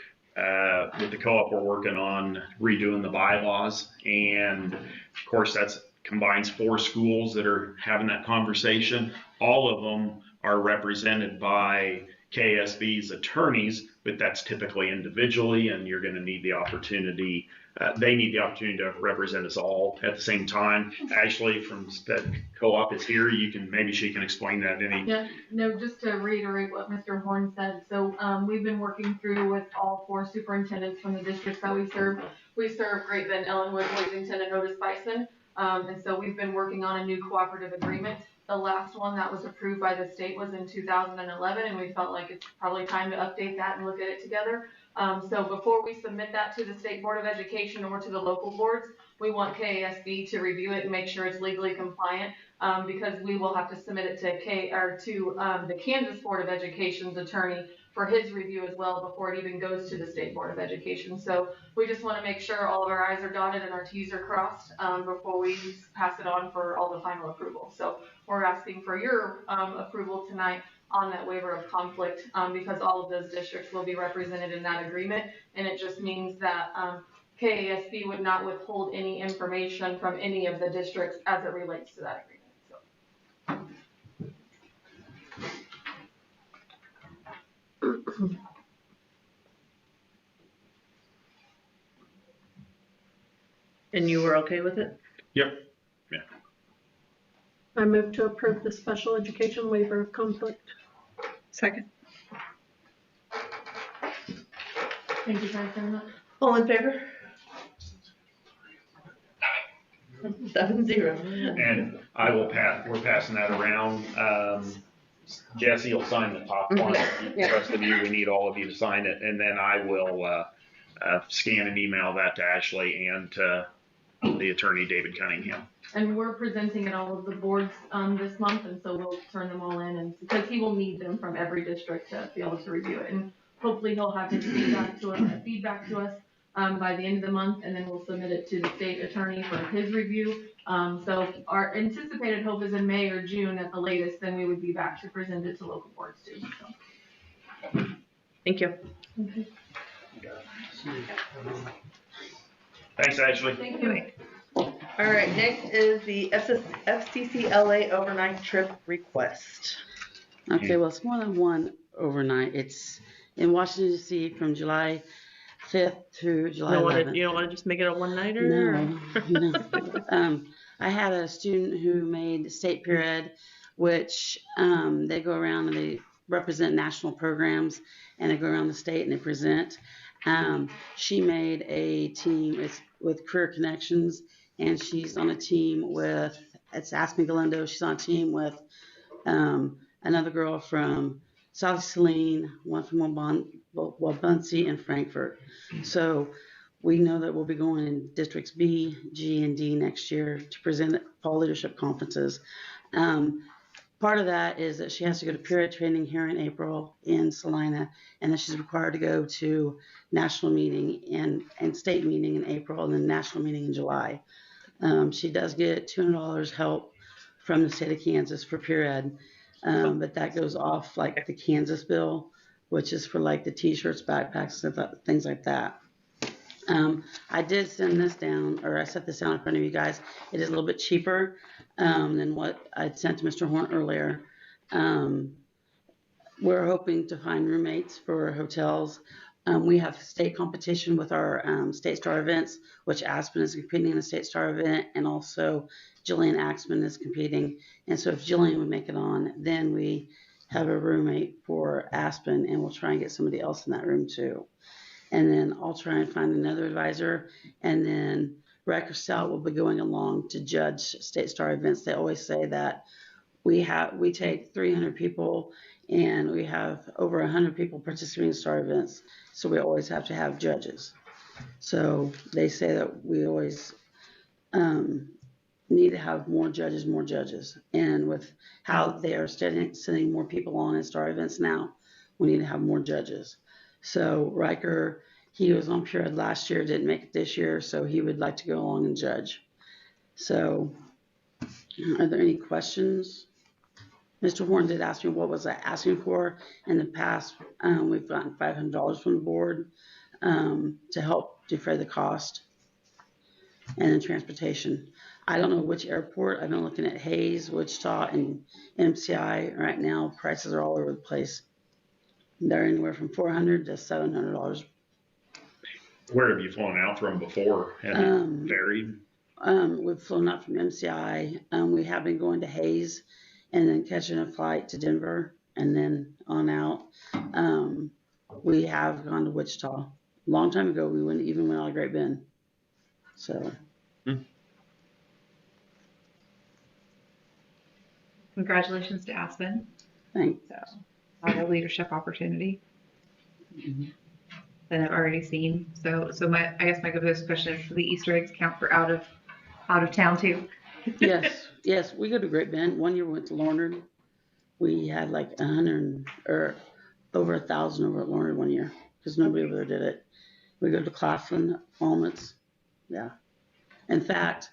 with the co-op, we're working on redoing the bylaws, and of course that's combines 4 schools that are having that conversation. All of them are represented by KSB's attorneys, but that's typically individually, and you're going to need the opportunity. They need the opportunity to represent us all at the same time. Ashley from that co-op is here. She can explain that. Yeah, no, just to reiterate what Mr. Horn said. So we've been working through with all 4 superintendents from the districts that we serve. We serve Great Bend, Ellenwood, Hoisington, and Otis Bison. And so we've been working on a new cooperative agreement. The last one that was approved by the state was in 2011, and we felt like it's probably time to update that and look at it together. So before we submit that to the State Board of Education or to the local boards, we want KASB to review it and make sure it's legally compliant, because we will have to submit it to the Kansas Board of Education's attorney for his review as well before it even goes to the State Board of Education. So we just want to make sure all of our I's are dotted and our T's are crossed before we pass it on for all the final approval. So we're asking for your approval tonight on that waiver of conflict, because all of those districts will be represented in that agreement, and it just means that KASB would not withhold any information from any of the districts as it relates to that agreement. And you were okay with it? Yep. I move to approve the special education waiver of conflict. Second. Thank you guys very much. All in favor? 7-0. And I will we're passing that around. Jesse will sign the top one. The rest of you, we need all of you to sign it. And then I will scan and email that to Ashley and to the attorney, David Cunningham. And we're presenting at all of the boards this month, and so we'll turn them all in, and because he will need them from every district to be able to review it. And hopefully he'll have his feedback to us by the end of the month, and then we'll submit it to the state attorney for his review. So our anticipated hope is in May or June at the latest, then we would be back to present it to local boards too. So. Thank you. Okay. Thanks, Ashley. Thank you. All right, next is the FCCLA overnight trip request. Okay, well, it's more than one overnight. It's in Washington, D.C. from July 5th through July 11th. You don't want to just make it a one-nighter? No. I had a student who made state peer ed, which they go around and they represent national programs, and they go around the state and they present. She made a team with Career Connections, and she's on a team with, it's Aspen Galindo. She's on a team with another girl from South Saline, one from Wabaunsee, and Frankfurt. So we know that we'll be going in districts B, G, and D next year to present at fall leadership conferences. Part of that is that she has to go to peer ed training here in April in Salina, and then she's required to go to national meeting and state meeting in April, and then national meeting in July. She does get $200 help from the state of Kansas for peer ed, but that goes off like the Kansas bill, which is for like the t-shirts, backpacks, things like that. I did send this down, or I set this down in front of you guys. It is a little bit cheaper than what I'd sent to Mr. Horn earlier. We're hoping to find roommates for hotels. We have state competition with our State Star events, which Aspen is competing in the State Star event, and also Jillian Axman is competing. And so if Jillian would make it on, then we have a roommate for Aspen, and we'll try and get somebody else in that room too. And then I'll try and find another advisor, and then Rec or Scout will be going along to judge State Star events. They always say that we take 300 people, and we have over 100 people participating in Star events, so we always have to have judges. So they say that we always need to have more judges. And with how they are sending more people on in star events now, we need to have more judges. So Riker, he was on Pure Ed last year, didn't make it this year, so he would like to go along and judge. So are there any questions? Mr. Horn did ask me what was I asking for. In the past, we've gotten $500 from the board to help defray the cost. And then transportation. I don't know which airport. I've been looking at Hayes, Wichita, and MCI. Right now, prices are all over the place. They're anywhere from $400 to $700. Where have you flown out from before? Have you varied? We've flown out from MCI. We have been going to Hayes and then catching a flight to Denver and then on out. We have gone to Wichita. A long time ago, we went out of Great Bend. So. Congratulations to Aspen. Thanks. So, a leadership opportunity that I've already seen. So I guess my biggest question is, do the Easter eggs count for out of town too? Yes, we go to Great Bend. One year we went to Larned. We had like 100 or over 1,000 over at Larned one year because nobody over there did it. We go to Claflin, Walnuts. Yeah. In fact,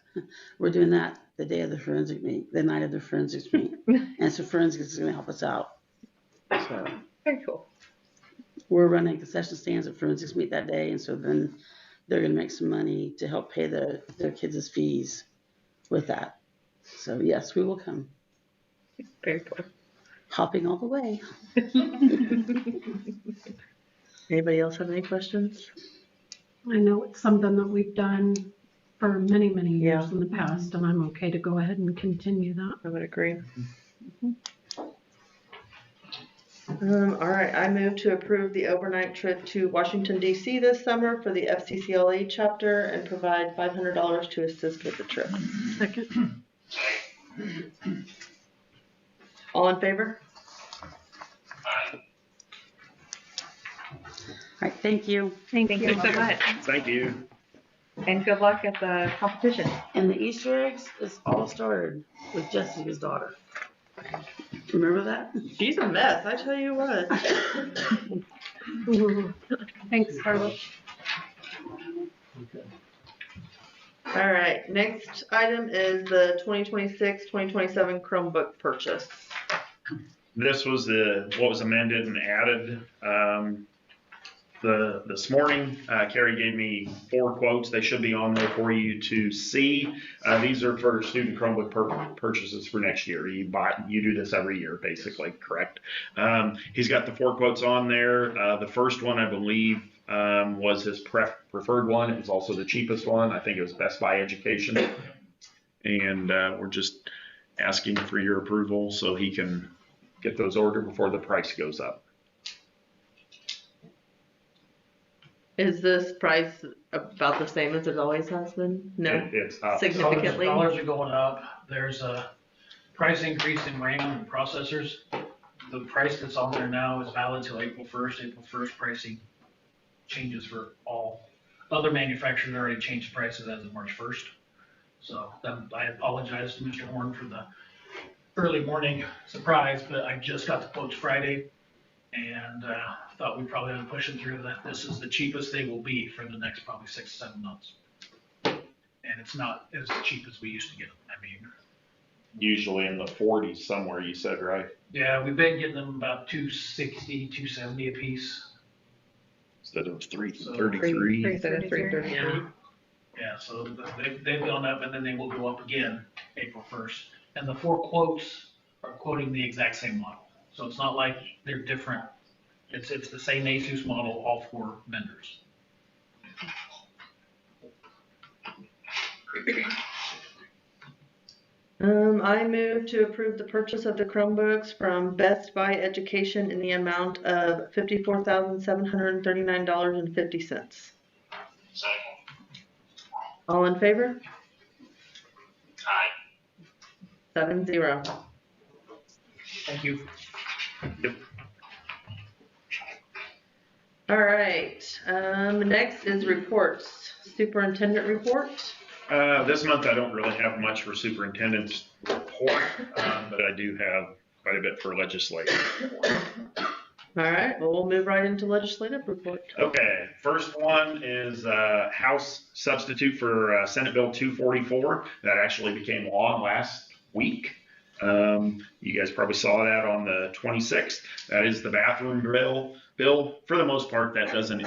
we're doing that the day of the forensic meet, the night of the forensics meet. And so forensics is going to help us out. So very cool. We're running concession stands at forensics meet that day, and so then they're going to make some money to help pay their kids' fees with that. So yes, we will come. Very cool. Hopping all the way. Anybody else have any questions? I know it's something that we've done for many, many years in the past, and I'm okay to go ahead and continue that. I would agree. All right, I move to approve the overnight trip to Washington, D.C. this summer for the FCCLA chapter and provide $500 to assist with the trip. Second. All in favor? All right, thank you. Thank you so much. Thank you. And good luck at the competition. And the Easter eggs is all started with Jessica's daughter. Remember that? She's a mess, I tell you what. Thanks, Carla. All right, next item is the 2026-2027 Chromebook purchase. This was what was amended and added this morning. Carrie gave me 4 quotes. They should be on there for you to see. These are for student Chromebook purchases for next year. You do this every year, basically, correct? He's got the 4 quotes on there. The first one, I believe, was his preferred one. It was also the cheapest one. I think it was Best Buy Education. And we're just asking for your approval so he can get those ordered before the price goes up. Is this price about the same as it always has been? No, it's up. significantly. Dollars are going up. There's a price increase in RAM and processors. The price that's on there now is valid till April 1st. April 1st pricing changes for all. Other manufacturers already changed prices as of March 1st. So I apologize to Mr. Horn for the early morning surprise, but I just got the quotes Friday and thought we probably ought to push it through that this is the cheapest they will be for the next probably 6 to 7 months. And it's not as cheap as we used to get them. I mean, usually in the 40s somewhere, you said, right? Yeah, we've been getting them about $260, $270 a piece. Instead of $333. Instead of $333. Yeah, so they've gone up and then they will go up again April 1st. And the 4 quotes are quoting the exact same model. So it's not like they're different. It's the same Asus model, all 4 vendors. I move to approve the purchase of the Chromebooks from Best Buy Education in the amount of $54,739.50. All in favor? Aye. 7-0. Thank you. Yep. All right, next is reports. Superintendent report. This month I don't really have much for superintendent's report, but I do have quite a bit for legislative. All right, well, we'll move right into legislative report. Okay, first one is House substitute for Senate Bill 244 that actually became law last week. You guys probably saw that on the 26th. That is the bathroom bill. For the most part, that doesn't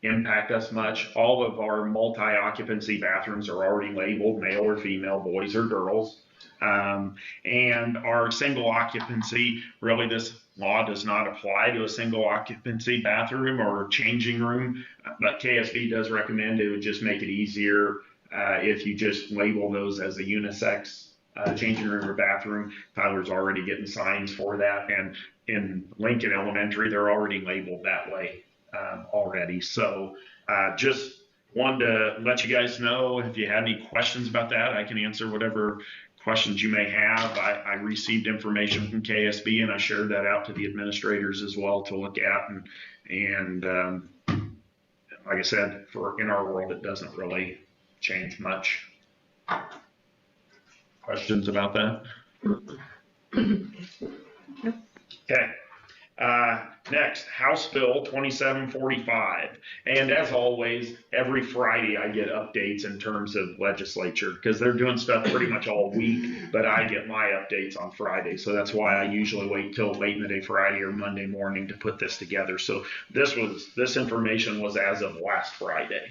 impact us much. All of our multi-occupancy bathrooms are already labeled male or female, boys or girls. And our single occupancy, really this law does not apply to a single occupancy bathroom or changing room, but KSB does recommend it would just make it easier if you just label those as a unisex changing room or bathroom. Tyler's already getting signs for that, and in Lincoln Elementary, they're already labeled that way already. So just wanted to let you guys know if you had any questions about that. I can answer whatever questions you may have. I received information from KSB and I shared that out to the administrators as well to look at. And like I said, in our world, it doesn't really change much. Questions about that? Okay. Next, House Bill 2745. And as always, every Friday I get updates in terms of legislature because they're doing stuff pretty much all week, but I get my updates on Friday. So that's why I usually wait till late in the day Friday or Monday morning to put this together. So this information was as of last Friday.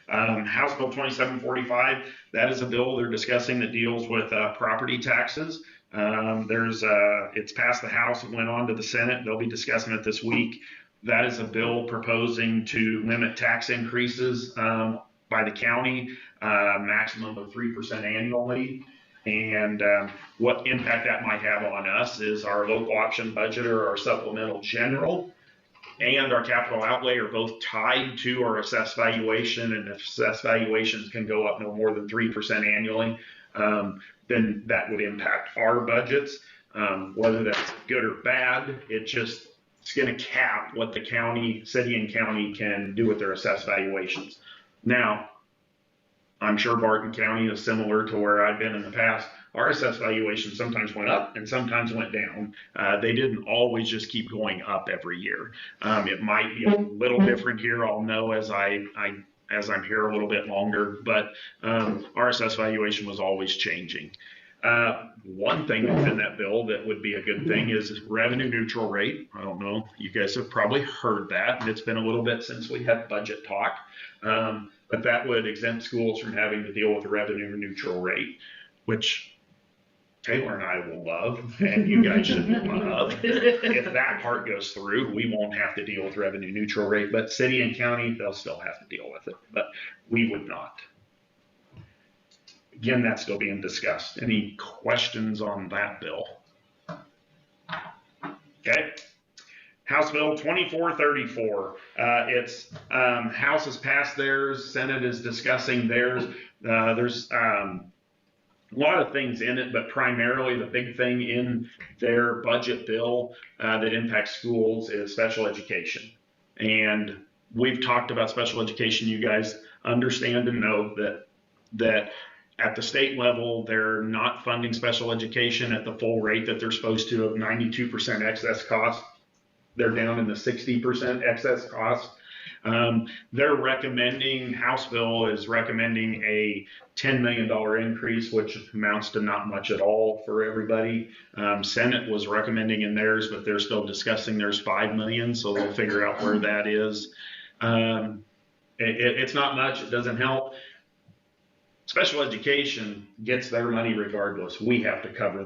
House Bill 2745, that is a bill they're discussing that deals with property taxes. It's passed the House and went on to the Senate. They'll be discussing it this week. That is a bill proposing to limit tax increases by the county, maximum of 3% annually. And what impact that might have on us is our local option budget or our supplemental general and our capital outlay are both tied to our assessed valuation. And if assessed valuations can go up no more than 3% annually, then that would impact our budgets. Whether that's good or bad, it's going to cap what the city and county can do with their assessed valuations. Now, I'm sure Barton County is similar to where I've been in the past. Our assessed valuation sometimes went up and sometimes went down. They didn't always just keep going up every year. It might be a little different here. I'll know as I'm here a little bit longer, but our assessed valuation was always changing. One thing within that bill that would be a good thing is revenue neutral rate. I don't know, you guys have probably heard that, and it's been a little bit since we had budget talk, but that would exempt schools from having to deal with a revenue neutral rate, which Taylor and I will love, and you guys should love. If that part goes through, we won't have to deal with revenue neutral rate, but city and county, they'll still have to deal with it, but we would not. Again, that's still being discussed. Any questions on that bill? Okay. House Bill 2434. House has passed theirs. Senate is discussing theirs. There's a lot of things in it, but primarily the big thing in their budget bill that impacts schools is special education. And we've talked about special education. You guys understand and know that at the state level, they're not funding special education at the full rate that they're supposed to of 92% excess cost. They're down in the 60% excess cost. They're recommending, House Bill is recommending a $10 million increase, which amounts to not much at all for everybody. Senate was recommending in theirs, but they're still discussing theirs $5 million, so they'll figure out where that is. It's not much, it doesn't help. Special education gets their money regardless. We have to cover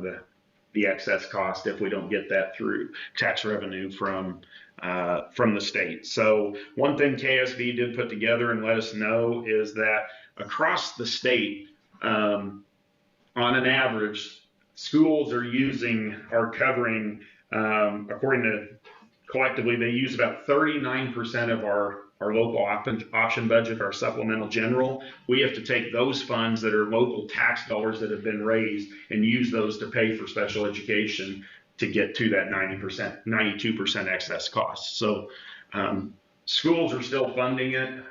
the excess cost if we don't get that through tax revenue from the state. So one thing KSB did put together and let us know is that across the state, on an average, schools are covering, according to collectively, they use about 39% of our local option budget, our supplemental general. We have to take those funds that are local tax dollars that have been raised and use those to pay for special education to get to that 92% excess cost. So Schools are still funding it.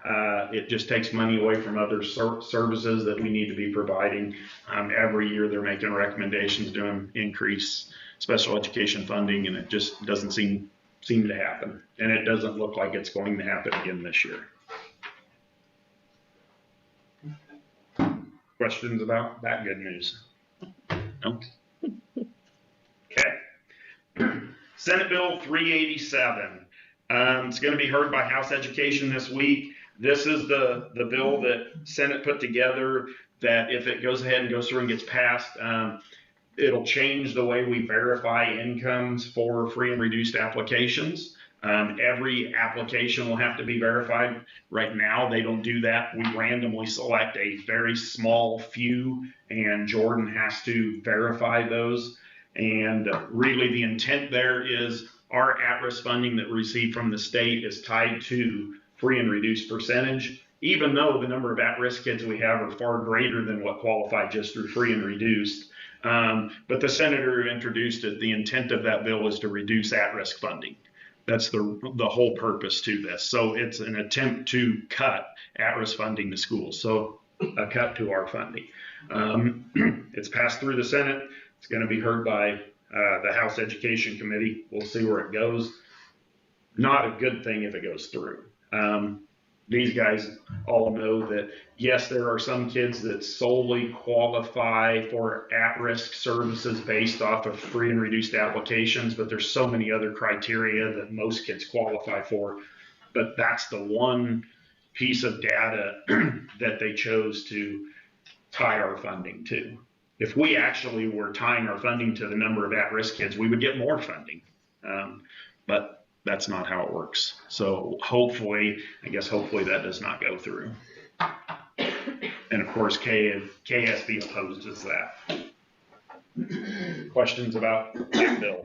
It just takes money away from other services that we need to be providing. Every year they're making recommendations to increase special education funding, and it just doesn't seem to happen. And it doesn't look like it's going to happen again this year. Questions about that good news? No? Okay. Senate Bill 387. It's going to be heard by House Education this week. This is the bill that Senate put together that if it goes ahead and goes through and gets passed, it'll change the way we verify incomes for free and reduced applications. Every application will have to be verified. Right now, they don't do that. We randomly select a very small few, and Jordan has to verify those. And really the intent there is our at-risk funding that we receive from the state is tied to free and reduced percentage, even though the number of at-risk kids we have are far greater than what qualify just through free and reduced. But the senator who introduced it, the intent of that bill is to reduce at-risk funding. That's the whole purpose to this. So it's an attempt to cut at-risk funding to schools. So a cut to our funding. It's passed through the Senate. It's going to be heard by the House Education Committee. We'll see where it goes. Not a good thing if it goes through. These guys all know that, yes, there are some kids that solely qualify for at-risk services based off of free and reduced applications, but there's so many other criteria that most kids qualify for. But that's the one piece of data that they chose to tie our funding to. If we actually were tying our funding to the number of at-risk kids, we would get more funding. But that's not how it works. So hopefully that does not go through. And of course, KSB opposes that. Questions about that bill?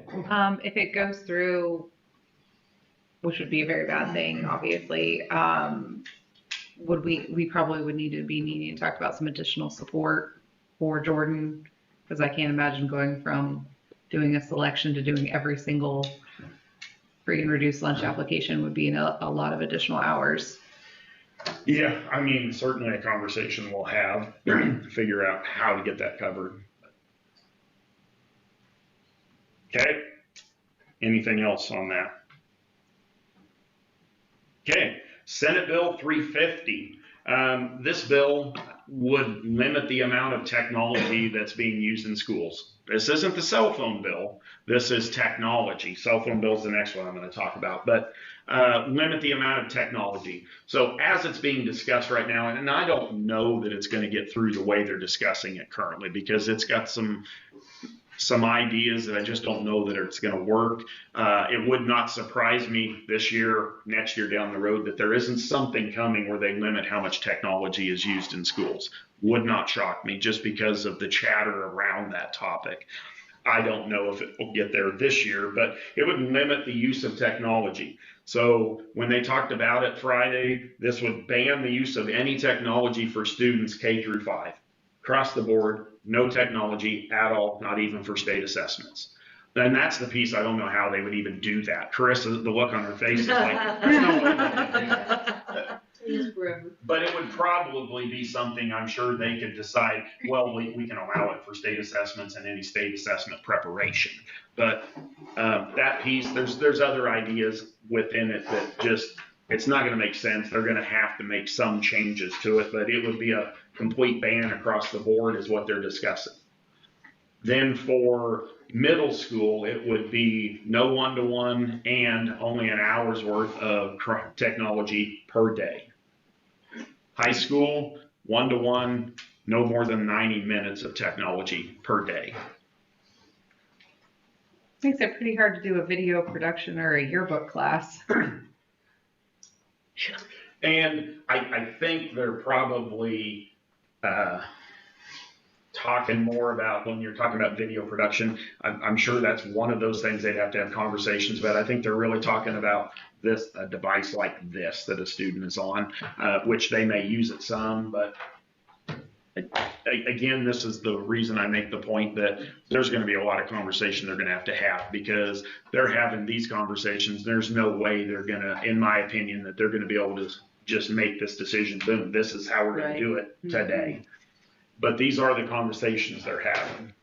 If it goes through, which would be a very bad thing, obviously, we probably would need to be needing to talk about some additional support for Jordan, because I can't imagine going from doing a selection to doing every single free and reduced lunch application would be a lot of additional hours. Yeah, I mean, certainly a conversation we'll have to figure out how to get that covered. Okay, anything else on that? Okay, Senate Bill 350. This bill would limit the amount of technology that's being used in schools. This isn't the cell phone bill. This is technology. Cell phone bill is the next one I'm going to talk about. But limit the amount of technology. So as it's being discussed right now, and I don't know that it's going to get through the way they're discussing it currently, because it's got some ideas that I just don't know that it's going to work. It would not surprise me this year, next year down the road, that there isn't something coming where they limit how much technology is used in schools. Would not shock me, just because of the chatter around that topic. I don't know if it will get there this year, but it would limit the use of technology. So when they talked about it Friday, this would ban the use of any technology for students K through 5. Across the board, no technology at all, not even for state assessments. And that's the piece I don't know how they would even do that. Carissa, the look on her face is like, there's no way they could do that. But it would probably be something I'm sure they could decide, well, we can allow it for state assessments and any state assessment preparation. But that piece, there's other ideas within it that just, it's not going to make sense. They're going to have to make some changes to it, but it would be a complete ban across the board is what they're discussing. Then for middle school, it would be no one-to-one and only an hour's worth of technology per day. High school, 1-to-1, no more than 90 minutes of technology per day. Makes it pretty hard to do a video production or a yearbook class. And I think they're probably talking more about, when you're talking about video production, I'm sure that's one of those things they'd have to have conversations about. I think they're really talking about this, a device like this that a student is on, which they may use it some, but again, this is the reason I make the point that there's going to be a lot of conversation they're going to have because they're having these conversations. There's no way they're going to, in my opinion, that they're going to be able to just make this decision. Boom, this is how we're going to do it today. But these are the conversations they're having.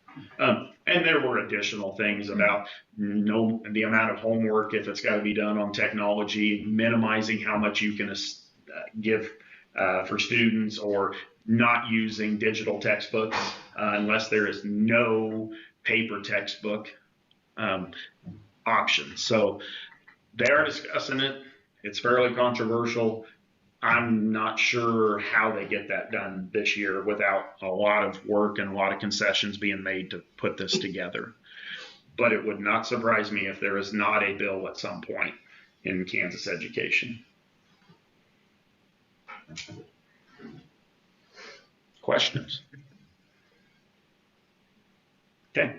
And there were additional things about the amount of homework, if it's got to be done on technology, minimizing how much you can give for students, or not using digital textbooks unless there is no paper textbook option. So they are discussing it. It's fairly controversial. I'm not sure how they get that done this year without a lot of work and a lot of concessions being made to put this together. But it would not surprise me if there is not a bill at some point in Kansas education. Questions? Okay.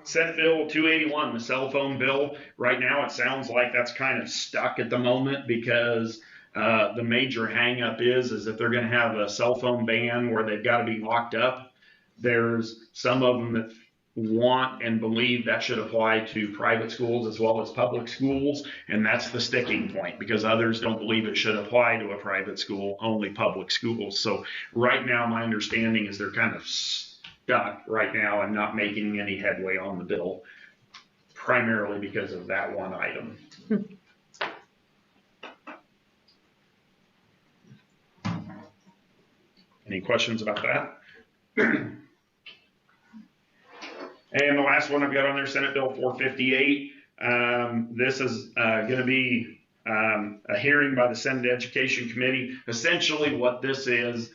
Senate Bill 281, the cell phone bill. Right now, it sounds like that's kind of stuck at the moment because the major hangup is if they're going to have a cell phone ban where they've got to be locked up. There's some of them that want and believe that should apply to private schools as well as public schools, and that's the sticking point because others don't believe it should apply to a private school, only public schools. So right now, my understanding is they're kind of stuck right now and not making any headway on the bill, primarily because of that one item. Any questions about that? And the last one I've got on there, Senate Bill 458. This is going to be a hearing by the Senate Education Committee. Essentially what this is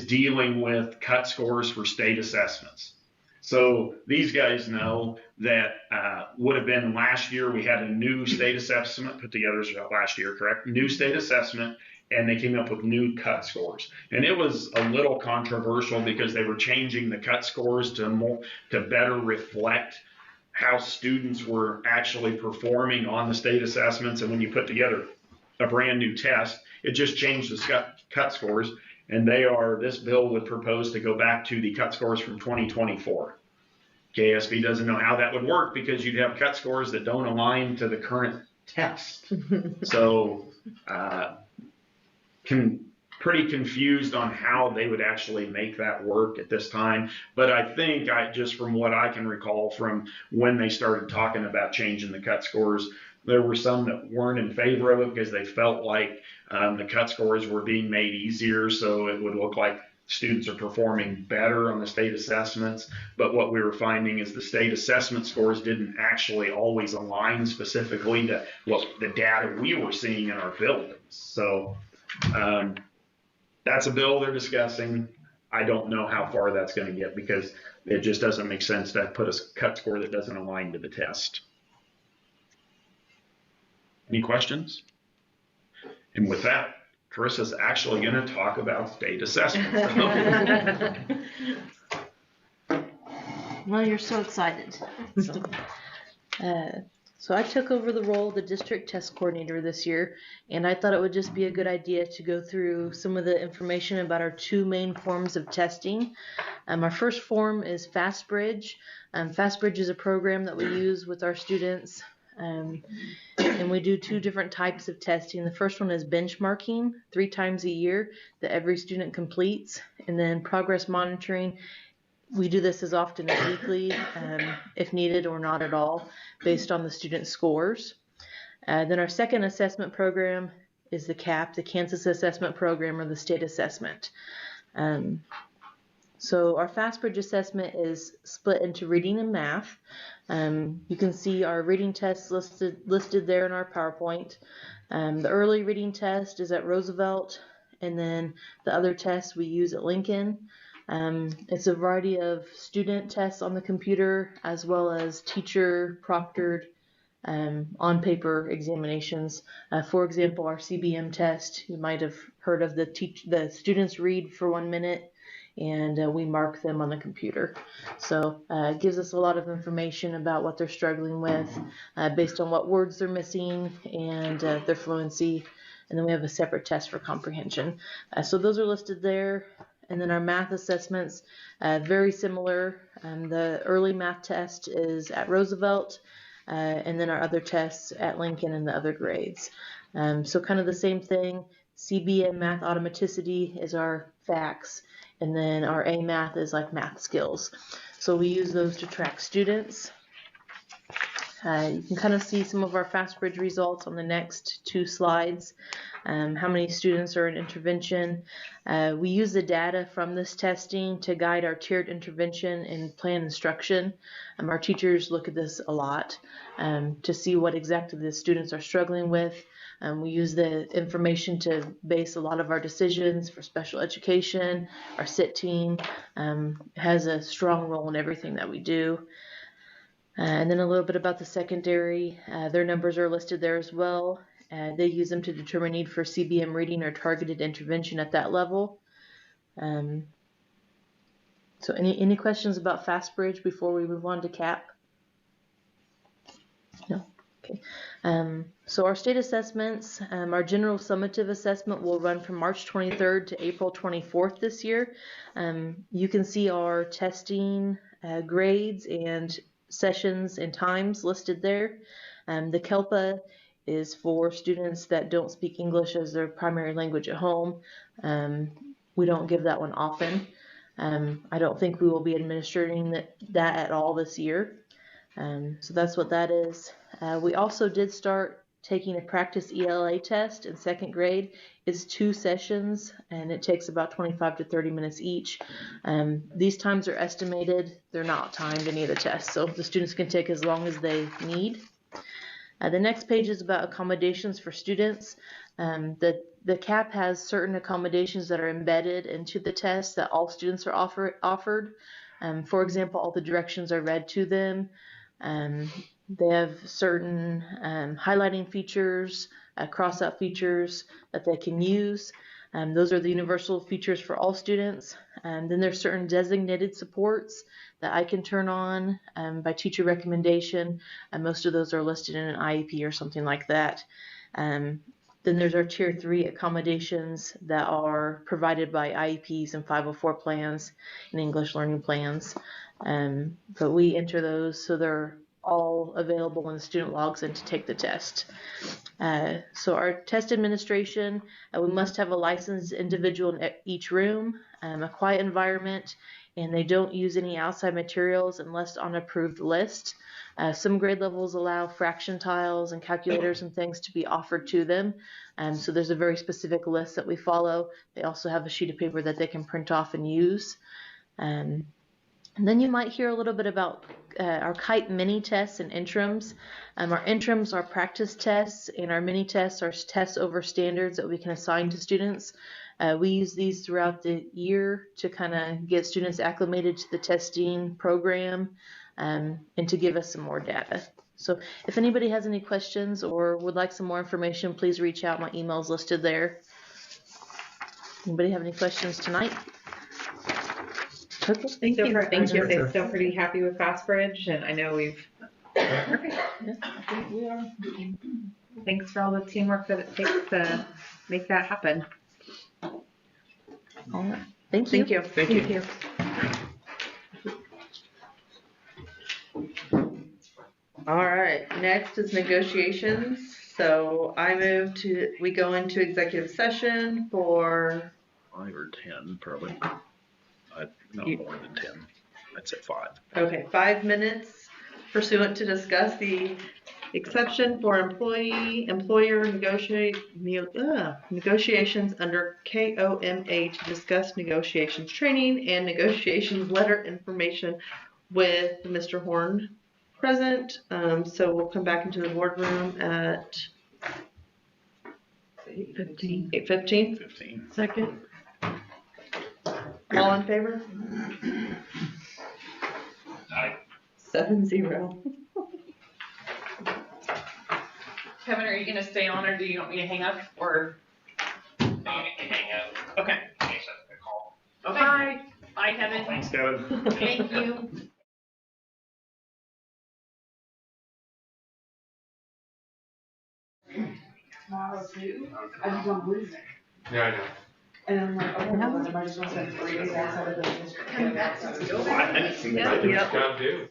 dealing with cut scores for state assessments. So these guys know that would have been last year, we had a new state assessment put together last year, correct? New state assessment, and they came up with new cut scores. And it was a little controversial because they were changing the cut scores to better reflect how students were actually performing on the state assessments. And when you put together a brand new test, it just changed the cut scores. And this bill would propose to go back to the cut scores from 2024. KSB doesn't know how that would work because you'd have cut scores that don't align to the current test. So, pretty confused on how they would actually make that work at this time. But I think just from what I can recall from when they started talking about changing the cut scores, there were some that weren't in favor of it because they felt like the cut scores were being made easier, so it would look like students are performing better on the state assessments. But what we were finding is the state assessment scores didn't actually always align specifically to what the data we were seeing in our buildings. So that's a bill they're discussing. I don't know how far that's going to get because it just doesn't make sense to put a cut score that doesn't align to the test. Any questions? And with that, Carissa's actually going to talk about state assessment. Well, you're so excited. So I took over the role of the district test coordinator this year, and I thought it would just be a good idea to go through some of the information about our two main forms of testing. Our first form is FastBridge. FastBridge is a program that we use with our students, and we do two different types of testing. The first one is benchmarking 3 times a year that every student completes, and then progress monitoring. We do this as often as weekly, if needed or not at all, based on the student scores. Then our second assessment program is the CAP, the Kansas Assessment Program, or the state assessment. So our FastBridge assessment is split into reading and math. You can see our reading tests listed there in our PowerPoint. The early reading test is at Roosevelt, and then the other tests we use at Lincoln. It's a variety of student tests on the computer as well as teacher proctored on-paper examinations. For example, our CBM test, you might have heard of the students read for 1 minute and we mark them on the computer. So it gives us a lot of information about what they're struggling with based on what words they're missing and their fluency. And then we have a separate test for comprehension. So those are listed there. And then our math assessments, very similar. The early math test is at Roosevelt, and then our other tests at Lincoln and the other grades. So kind of the same thing. CBM math automaticity is our facts, and then our A math is like math skills. So we use those to track students. You can kind of see some of our FastBridge results on the next 2 slides. How many students are in intervention. We use the data from this testing to guide our tiered intervention and plan instruction. Our teachers look at this a lot to see what exactly the students are struggling with. We use the information to base a lot of our decisions for special education. Our SIT team has a strong role in everything that we do. And then a little bit about the secondary. Their numbers are listed there as well. They use them to determine need for CBM reading or targeted intervention at that level. So any questions about FastBridge before we move on to CAP? No? Okay. So our state assessments, our general summative assessment will run from March 23rd to April 24th this year. You can see our testing grades and sessions and times listed there. The KELPA is for students that don't speak English as their primary language at home. We don't give that one often. I don't think we will be administering that at all this year. So that's what that is. We also did start taking a practice ELA test in 2nd grade. It's 2 sessions and it takes about 25 to 30 minutes each. These times are estimated. They're not timed, any of the tests, so the students can take as long as they need. The next page is about accommodations for students. The CAP has certain accommodations that are embedded into the test that all students are offered. For example, all the directions are read to them. They have certain highlighting features, cross-out features that they can use. Those are the universal features for all students. Then there's certain designated supports that I can turn on by teacher recommendation. Most of those are listed in an IEP or something like that. Then there's our Tier 3 accommodations that are provided by IEPs and 504 plans and English learning plans. But we enter those so they're all available when the student logs in to take the test. So our test administration, we must have a licensed individual in each room, a quiet environment, and they don't use any outside materials unless on approved list. Some grade levels allow fraction tiles and calculators and things to be offered to them. So there's a very specific list that we follow. They also have a sheet of paper that they can print off and use. And then you might hear a little bit about our KITE mini tests and interims. Our interims are practice tests, and our mini tests are tests over standards that we can assign to students. We use these throughout the year to kind of get students acclimated to the testing program and to give us some more data. So if anybody has any questions or would like some more information, please reach out. My email is listed there. Anybody have any questions tonight? Okay. Thank you. Thank you. They're still pretty happy with FastBridge, and I know we've. Perfect. Yeah, I think we are. Thanks for all the teamwork that it takes to make that happen. All right. Thank you. Thank you. All right, next is negotiations. So I move we go into executive session for 5 or 10, probably. No more than 10. I'd say 5. Okay, 5 minutes pursuant to discuss the exception for employer negotiations under KOMA to discuss negotiations training and negotiations letter information with Mr. Horn present. So we'll come back into the boardroom at 8:15. 15. Second. All in favor? Aye. 7-0. Kevin, are you gonna stay on or do you want me to hang up or? Hang up. Okay. Thanks for the call. Okay. Bye. Bye, Kevin. Thanks, Kevin. Thank you. Yeah, I know. And I'm like, oh, well, I might as well spend 3 days outside of the district. Gotta do.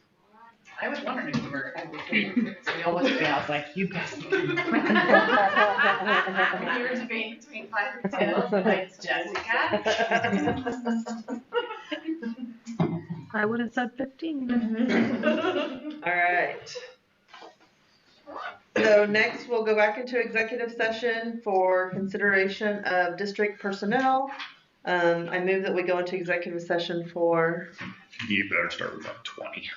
I was wondering if you were, so we all looked at me, I was like, you guys. You were debating between 5 or 10, like Jessica. I would have said 15. All right. So next we'll go back into executive session for consideration of district personnel. I move that we go into executive session for. You better start with about 20.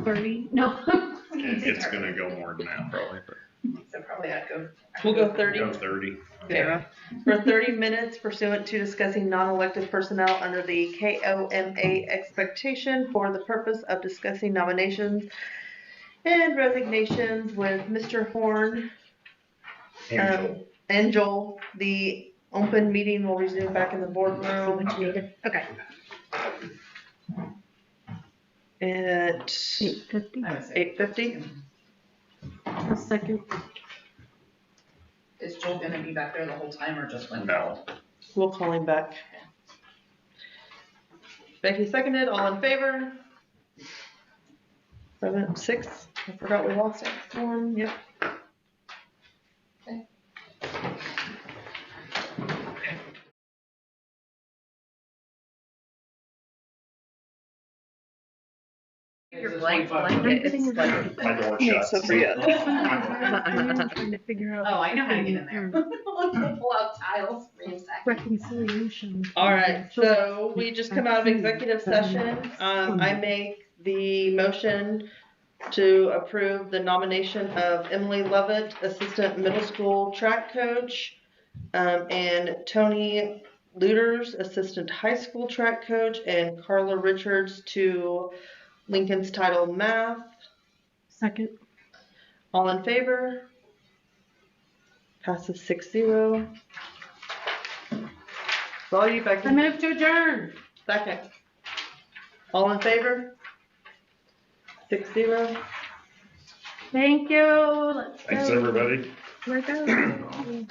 30? No. It's gonna go more than that probably, but. So probably I'd go. We'll go 30. Go 30. Okay. For 30 minutes pursuant to discussing non-elected personnel under the KOMA expectation for the purpose of discussing nominations and resignations with Mr. Horn and Joel. The open meeting will resume back in the boardroom. Okay. At 8:50. 8:50. A second. Is Joel gonna be back there the whole time or just when? No. We'll call him back. Becky seconded. All in favor? 7, 6. I forgot we lost it. 1. Yep. Your blank blanket, it's like. My door shuts. So forget. I'm trying to figure out. Oh, I know how to get in there. Pull out tiles, Reconciliation. All right. So we just come out of executive session. I make the motion to approve the nomination of Emily Lovett, assistant middle school track coach, and Tony Luters, assistant high school track coach, and Carla Richards to Lincoln's title math. Second. All in favor? Passes 6-0. All you, Becky. I move to adjourn. Second. All in favor? 6-0. Thank you. Let's Thanks, go. everybody. We're done.